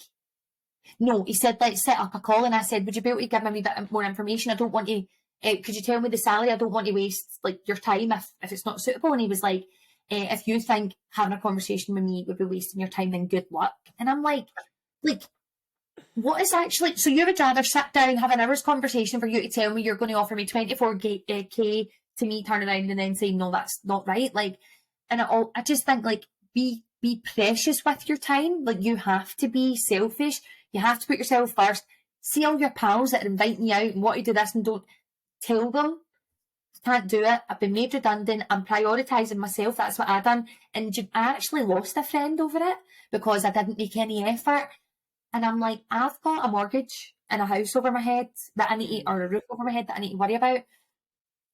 A: no, he said, let's set up a call. And I said, would you be able to give me a wee bit more information? I don't want to could you tell me the salary? I don't want to waste like your time if it's not suitable. And he was like, if you think having a conversation with me would be wasting your time, then good luck. And I'm like, what is actually, so you would rather sit down, have an hour's conversation for you to tell me you're going to offer me 24K to me turn around and then say, no, that's not right. Like, and I just think like, be precious with your time. Like, you have to be selfish. You have to put yourself first. See all your pals that are inviting you out and want to do this, and don't tell them, can't do it. I've been made redundant. I'm prioritising myself. That's what I done. And I actually lost a friend over it because I didn't make any effort. And I'm like, I've got a mortgage and a house over my head that I need to, or a roof over my head that I need to worry about.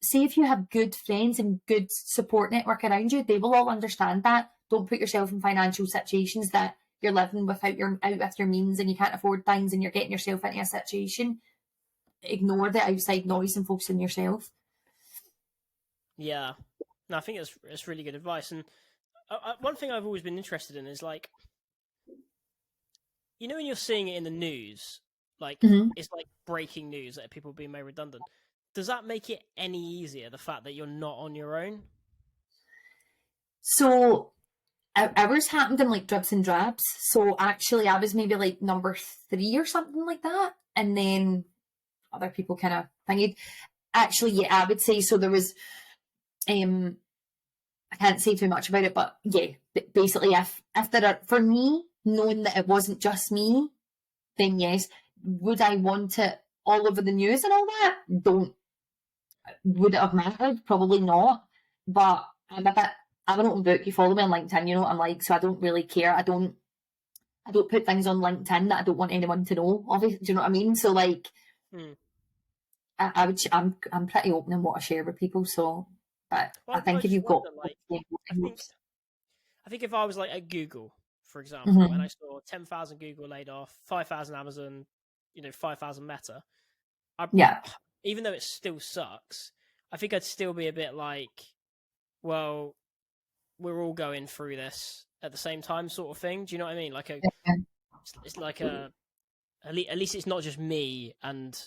A: See, if you have good friends and good support network around you, they will all understand that. Don't put yourself in financial situations that you're living out with your means and you can't afford things and you're getting yourself into a situation. Ignore the outside noise and focus on yourself.
B: Yeah, no, I think it's really good advice. And one thing I've always been interested in is like, you know, when you're seeing it in the news, like it's like breaking news that people are being made redundant. Does that make it any easier, the fact that you're not on your own?
A: So ours happened in like dribs and drabs. So actually I was maybe like number 3 or something like that. And then other people kind of thingied. Actually, yeah, I would say so. There was, I can't say too much about it, but yeah, basically if there are, for me, knowing that it wasn't just me, then yes. Would I want it all over the news and all that? Would it have mattered? Probably not. But I'm an open book. You follow me on LinkedIn, you know what I'm like, so I don't really care. I don't put things on LinkedIn that I don't want anyone to know. Obviously, do you know what I mean? So like, I'm pretty open in what I share with people. So, but
B: Well,
A: I think if
B: just
A: you've got,
B: wonder, like, I think if I was like at Google, for example,
A: mm-hmm.
B: and I saw 10,000 Google laid off, 5,000 Amazon, 5,000 Meta, even though it still sucks, I think I'd still be a bit like, well, we're all going through this at the same time, sort of thing. Do you know what I mean? Like it's like at least it's not just me and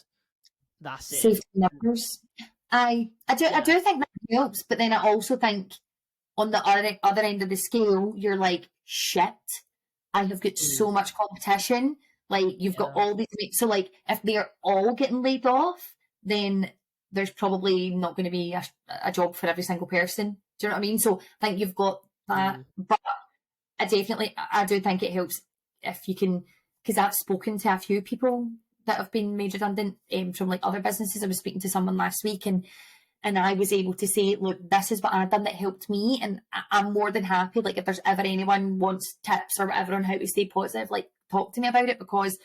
B: that's
A: Safety
B: it.
A: numbers. I do think that helps, but then I also think on the other end of the scale, you're like, shit, I have got so much competition. Like, you've got all these, so like, if they're all getting laid off, then there's probably not going to be a job for every single person. Do you know what I mean? So I think you've got that, but I do think it helps if you can, because I've spoken to a few people that have been made redundant from like other businesses. I was speaking to someone last week and I was able to say, look, this is what I've done that helped me. And I'm more than happy. Like, if there's ever anyone wants tips or whatever on how to stay positive, like, talk to me about it, because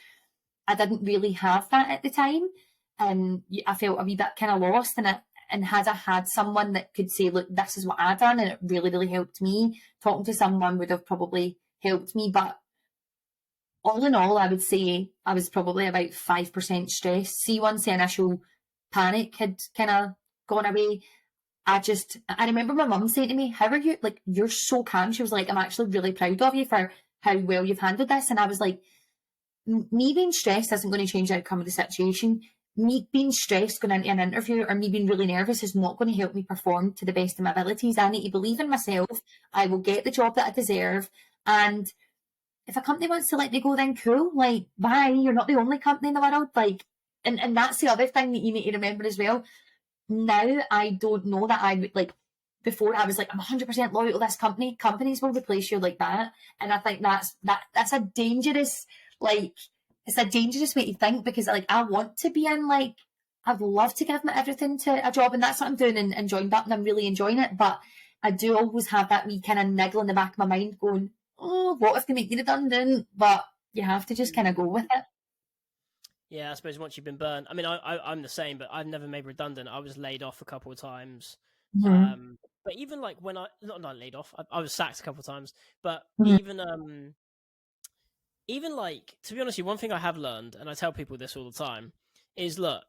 A: I didn't really have that at the time. And I felt a wee bit kind of lost. And had I had someone that could say, look, this is what I've done, and it really, really helped me, talking to someone would have probably helped me. But all in all, I would say I was probably about 5% stressed. See, once the initial panic had kind of gone away, I remember my mum saying to me, how are you, like, you're so calm. She was like, I'm actually really proud of you for how well you've handled this. And I was like, me being stressed isn't going to change the outcome of the situation. Me being stressed going into an interview or me being really nervous is not going to help me perform to the best of my abilities. I need to believe in myself. I will get the job that I deserve. And if a company wants to let me go, then cool. Like, bye. You're not the only company in the world. Like, and that's the other thing that you need to remember as well. Now I don't know that I would, like, before I was like, I'm 100% loyal to this company. Companies will replace you like that. And I think that's a dangerous, like, it's a dangerous way to think, because like, I want to be in, like, I'd love to give my everything to a job, and that's what I'm doing and enjoying that, and I'm really enjoying it. But I do always have that wee kind of niggle in the back of my mind going, oh, what if they make you redundant? But you have to just kind of go with it.
B: Yeah, I suppose once you've been burned. I mean, I'm the same, but I've never made redundant. I was laid off a couple of times. But even like when not laid off, I was sacked a couple of times. But even like, to be honest with you, one thing I have learned, and I tell people this all the time, is look,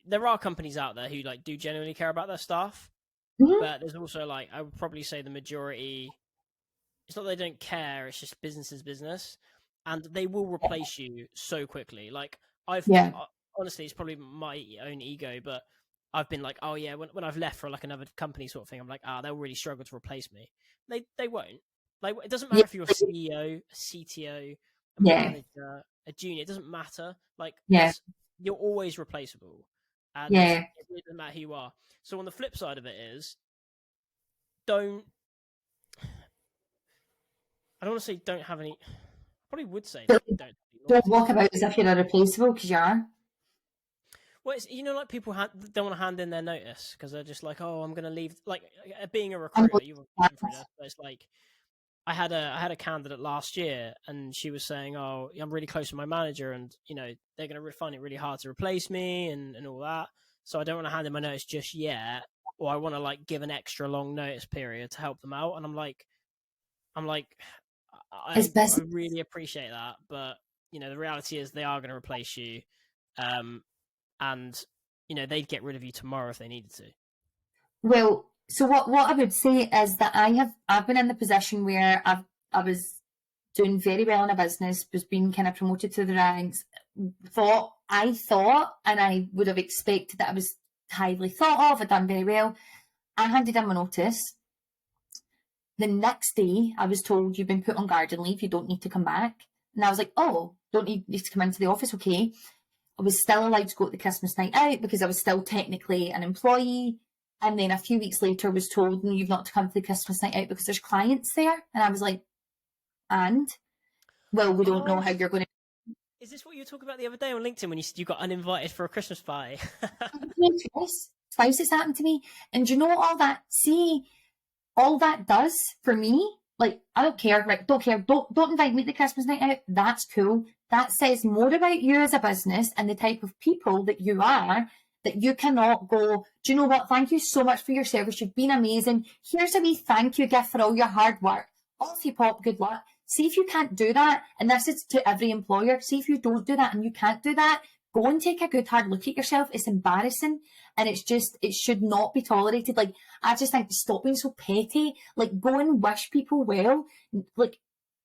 B: there are companies out there who like do genuinely care about their staff, but there's also, like, I would probably say the majority, it's not they don't care, it's just business is business, and they will replace you so quickly. Like, honestly, it's probably my own ego, but I've been like, oh yeah, when I've left for like another company sort of thing, I'm like, they'll really struggle to replace me. They won't. Like, it doesn't matter
A: Yeah,
B: if you're a CEO, a CTO, a
A: yeah,
B: manager, a junior. It doesn't matter. Like,
A: yeah,
B: you're always replaceable, and
A: yeah.
B: it really doesn't matter who you are. So on the flip side of it is, don't. I don't want to say don't have any. I probably would say
A: But
B: like don't have any
A: don't
B: loyalty.
A: walk about as if you're irreplaceable, because you are.
B: Well, it's, like people don't want to hand in their notice because they're just like, oh, I'm going to leave. Like, being a
A: I know
B: recruiter, you've been through this. But it's like I had a candidate last year, and she was saying, oh, I'm really close to my manager, and they're going to find it really hard to replace me, and all that. So I don't want to hand in my notice just yet, or I want to like give an extra long notice period to help them out. And I'm like,
A: It's
B: I
A: business.
B: really appreciate that, but the reality is they are going to replace you. And they'd get rid of you tomorrow if they needed to.
A: Well, so what I would say is that I've been in the position where I was doing very well in a business, was being kind of promoted to the ranks, I thought, and I would have expected that I was highly thought of, I'd done very well. I handed in my notice. The next day, I was told, you've been put on garden leave, you don't need to come back. And I was like, oh, don't need to come into the office, okay. I was still allowed to go to the Christmas night out because I was still technically an employee. And then a few weeks later, I was told, no, you've not to come to the Christmas night out because there's clients there. And I was like, and? Well, we don't know
B: Oh,
A: how you're going to.
B: is this what you were talking about the other day on LinkedIn when you got uninvited for a Christmas party?
A: Twice it's happened to me. And do you know all that? See, all that does for me, like, I don't care, right? Don't care. Don't invite me to the Christmas night out. That's cool. That says more about you as a business and the type of people that you are, that you cannot go, do you know what? Thank you so much for your service. You've been amazing. Here's a wee thank you gift for all your hard work. Off you pop, good luck. See if you can't do that. And this is to every employer. See if you don't do that and you can't do that. Go and take a good hard look at yourself. It's embarrassing. And it should not be tolerated. Like, I just think, stop being so petty. Like, go and wish people well. Like,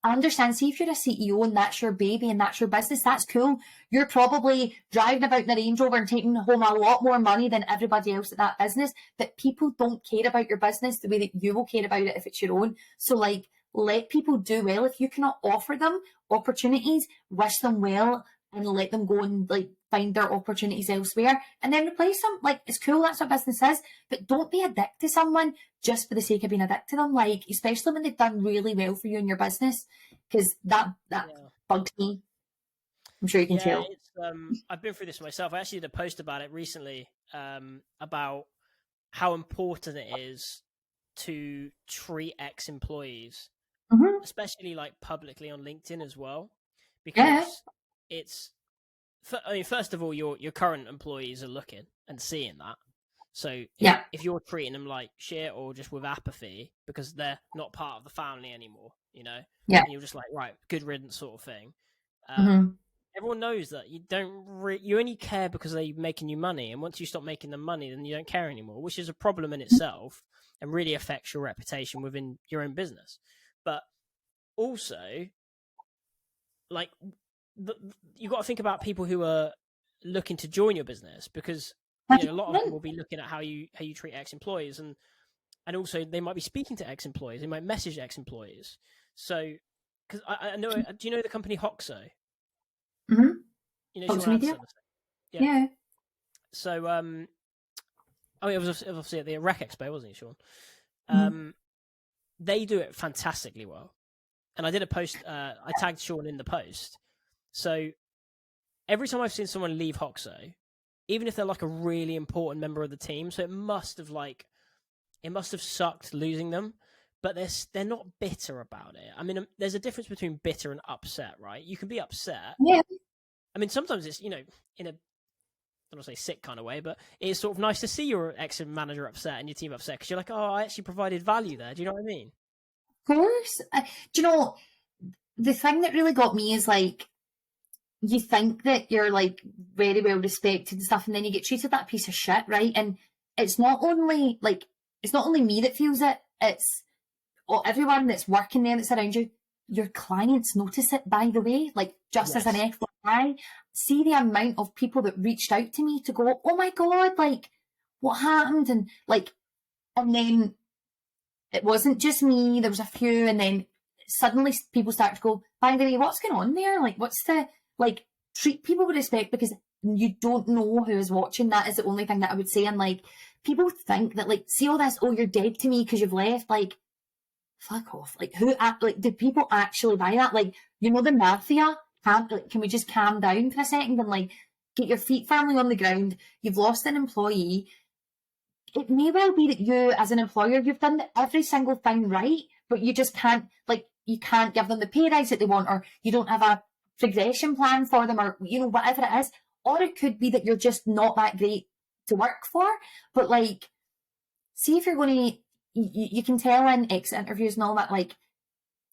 A: I understand, see if you're a CEO and that's your baby and that's your business, that's cool. You're probably driving about in a Range Rover and taking home a lot more money than everybody else at that business. But people don't care about your business the way that you will care about it if it's your own. So, like, let people do well. If you cannot offer them opportunities, wish them well and let them go and like find their opportunities elsewhere and then replace them. Like, it's cool, that's what business is, but don't be addicted to someone just for the sake of being addicted to them, like, especially when they've done really well for you in your business, because that
B: Yeah.
A: bugs me. I'm sure you can tell.
B: It's I've been through this myself. I actually did a post about it recently, about how important it is to treat ex-employees,
A: Mm-hmm.
B: especially like publicly on LinkedIn as well,
A: Yeah,
B: because it's first of all, your current employees are looking and seeing that. So
A: yeah,
B: if you're treating them like shit or just with apathy because they're not part of the family anymore,
A: yeah.
B: and you're just like, right, good riddance sort of thing.
A: Mm-hmm.
B: Everyone knows that you don't you only care because they're making you money, and once you stop making them money, then you don't care anymore, which is a problem in itself and really affects your reputation within your own business. But also, like, you got to think about people who are looking to join your business, because a lot of them will be looking at how you treat ex-employees, and also they might be speaking to ex-employees, they might message ex-employees. So, because I know, do you know the company Hoxo?
A: Mm-hmm.
B: Sean
A: Social media.
B: Anderson. Yeah.
A: Yeah.
B: So, oh, it was obviously at the Rec Expo, wasn't it, Sean?
A: Mm-hmm.
B: They do it fantastically well, and I did a post. I tagged Sean in the post. So every time I've seen someone leave Hoxo, even if they're like a really important member of the team, so it must have sucked losing them, but they're not bitter about it. I mean, there's a difference between bitter and upset, right? You can be upset.
A: Yeah.
B: I mean, sometimes it's, in a, I don't want to say sick kind of way, but it's sort of nice to see your ex-manager upset and your team upset, because you're like, oh, I actually provided value there. Do you know what I mean?
A: Of course. Do you know, the thing that really got me is, like, you think that you're like very well respected and stuff, and then you get treated like a piece of shit, right? And it's not only me that feels it, it's everyone that's working there that's around you. Your clients notice it, by the way, like, just as an
B: Yes.
A: FYI. I see the amount of people that reached out to me to go, oh my God, like, what happened? And like, and then it wasn't just me, there was a few, and then suddenly people start to go, by the way, what's going on there? Like, what's the, like, treat people with respect, because you don't know who is watching. That is the only thing that I would say. And like, people think that, like, see all this, oh, you're dead to me because you've left. Like, fuck off. Like, like, do people actually buy that? Like, you know, the mafia, can we just calm down for a second and like get your feet firmly on the ground? You've lost an employee. It may well be that you, as an employer, you've done every single thing right, but you just can't, like, you can't give them the pay rise that they want, or you don't have a progression plan for them, or, you know, whatever it is. Or it could be that you're just not that great to work for. But like, see if you're going to, you can tell in exit interviews and all that, like,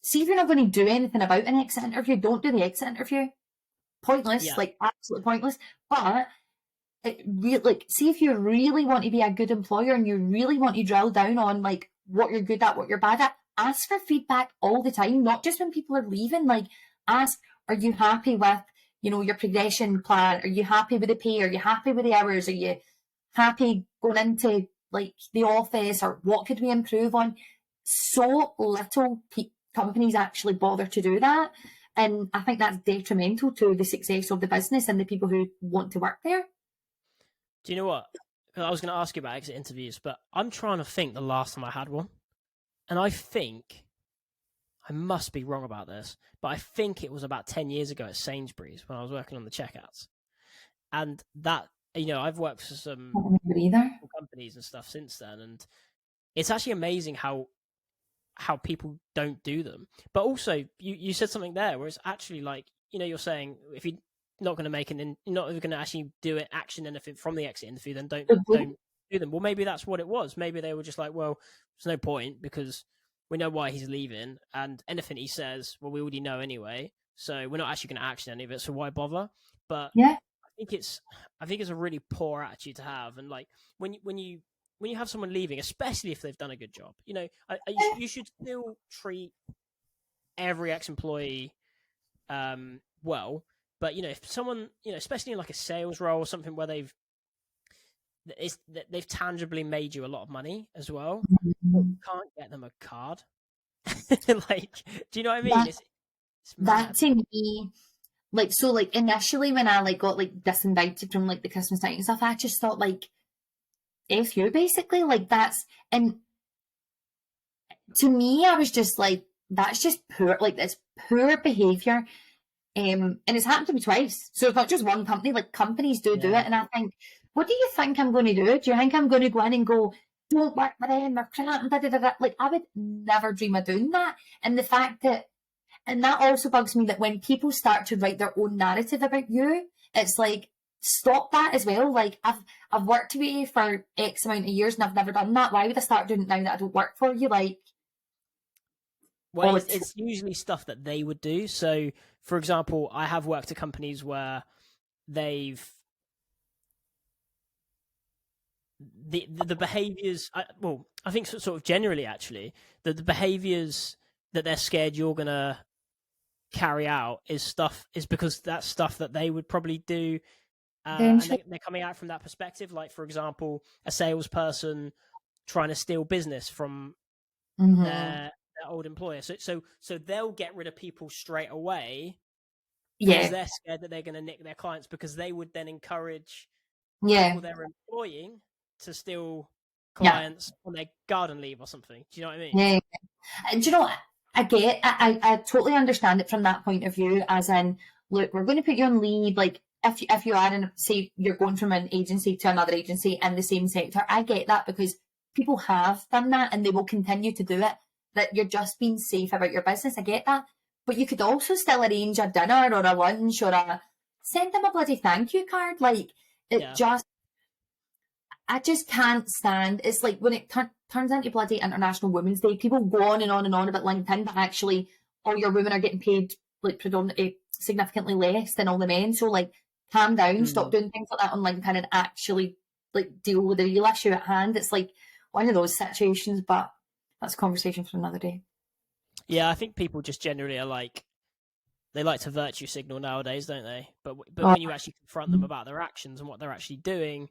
A: see if you're not going to do anything about an exit interview, don't do the exit interview. Pointless, like, absolutely pointless. But it really, like, see if you really want to be a good employer and you really want to drill down on like what you're good at, what you're bad at. Ask for feedback all the time, not just when people are leaving. Like, ask, are you happy with, you know, your progression plan? Are you happy with the pay? Are you happy with the hours? Are you happy going into like the office, or what could we improve on? So little companies actually bother to do that, and I think that's detrimental to the success of the business and the people who want to work there.
B: Do you know what? I was going to ask you about exit interviews, but I'm trying to think the last time I had one. And I think, I must be wrong about this, but I think it was about 10 years ago at Sainsbury's when I was working on the checkouts. And that, you know, I've worked for some companies and stuff since then. And it's actually amazing how people don't do them. But also, you said something there where it's actually like, you know, you're saying if you're not going to make you're not going to actually do it, action anything from the exit interview, then don't do them. Well, maybe that's what it was. Maybe they were just like, well, there's no point because we know why he's leaving, and anything he says, well, we already know anyway. So we're not actually going to action any of it. So why bother? But
A: yeah,
B: I think it's a really poor attitude to have. And like when you have someone leaving, especially if they've done a good job, you know, you should still treat every ex-employee well. But, you know, if someone, you know, especially in like a sales role or something where they've tangibly made you a lot of money as well, but you can't get them a card. Like, do you know what I mean? It's
A: that to me, like, so like initially when I like got like disinvited from like the Christmas night and stuff, I just thought like, F you, basically. Like, that's, and to me, I was just like, that's just poor, like, that's poor behaviour. And it's happened to me twice. So it's not just one company, like companies do it. And I think, what do you think I'm going to do? Do you think I'm going to go in and go, don't work with them, they're crap, and da, da, da, da. Like, I would never dream of doing that. And the fact that, and that also bugs me, that when people start to write their own narrative about you, it's like, stop that as well. Like, I've worked with you for X amount of years and I've never done that. Why would I start doing it now that I don't work for you? Like,
B: well, it's usually stuff that they would do. So, for example, I have worked at companies where the behaviors, I think sort of generally actually, that the behaviors that they're scared you're going to carry out is because that's stuff that they would probably do. And they're coming out from that perspective. Like, for example, a salesperson trying to steal business from their old employer. So they'll get rid of people straight away because they're scared that they're going to nick their clients, because they would then encourage people they're employing to steal clients on their garden leave or something. Do you know what I mean?
A: Yeah. And do you know what? I totally understand it from that point of view, as in, look, we're going to put you on leave. Like, if you are in, say, you're going from an agency to another agency in the same sector, I get that, because people have done that and they will continue to do it, that you're just being safe about your business. I get that. But you could also still arrange a dinner or a lunch or send them a bloody thank you card. Like, I just can't stand, it's like when it turns into bloody International Women's Day, people go on and on and on about LinkedIn, but actually all your women are getting paid like predominantly significantly less than all the men. So like, calm down, stop doing things like that on LinkedIn and actually like deal with the real issue at hand. It's like one of those situations, but that's a conversation for another day.
B: Yeah, I think people just generally are like, they like to virtue signal nowadays, don't they? But when you actually confront them about their actions and what they're actually doing,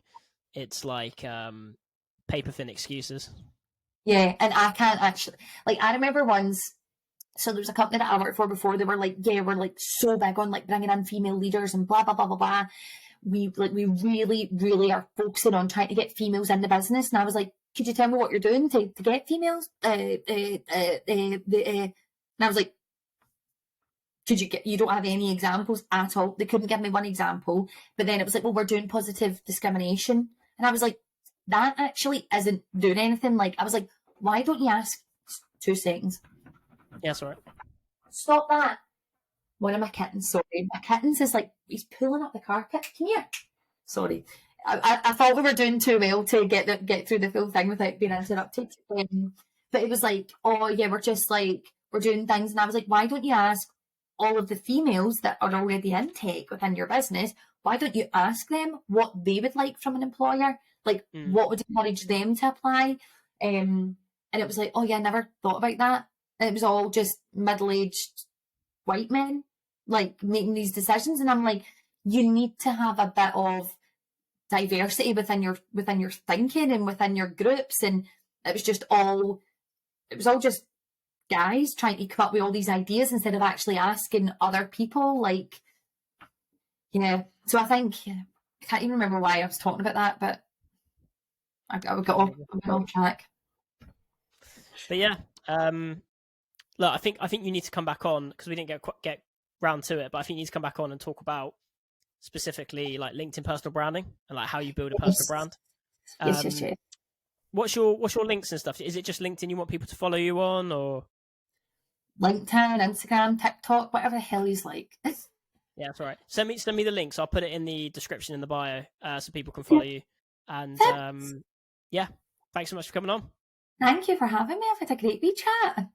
B: it's like paper thin excuses.
A: Yeah, and I can't actually, like, I remember once, so there was a company that I worked for before, they were like, yeah, we're like so big on like bringing in female leaders and blah, blah, blah, blah, blah. We really, really are focusing on trying to get females in the business. And I was like, could you tell me what you're doing to get females? And I was like, you don't have any examples at all. They couldn't give me one example. But then it was like, well, we're doing positive discrimination. And I was like, that actually isn't doing anything. Like, I was like, why don't you ask? 2 seconds.
B: Yeah, sorry.
A: Stop that. One of my kittens, sorry. My kittens is like, he's pulling up the carpet. Come here. Sorry. I thought we were doing too well to get through the full thing without being interrupted. But it was like, oh yeah, we're doing things. And I was like, why don't you ask all of the females that are already in tech within your business, why don't you ask them what they would like from an employer? Like, what would encourage them to apply? And it was like, oh yeah, I never thought about that. And it was all just middle-aged white men, like, making these decisions. And I'm like, you need to have a bit of diversity within your thinking and within your groups. And it was all just guys trying to come up with all these ideas instead of actually asking other people. Like, yeah. So I think, I can't even remember why I was talking about that, but I got off track.
B: But yeah, look, I think you need to come back on, because we didn't get round to it, but I think you need to come back on and talk about specifically like LinkedIn personal branding and like how you build a personal brand.
A: Yes.
B: What's your links and stuff? Is it just LinkedIn you want people to follow you on, or
A: LinkedIn, Instagram, TikTok, whatever the hell he's like?
B: Yeah, that's all right. Send me the links. I'll put it in the description in the bio, so people can follow you. And yeah, thanks so much for coming on.
A: Thank you for having me. I've had a great wee chat.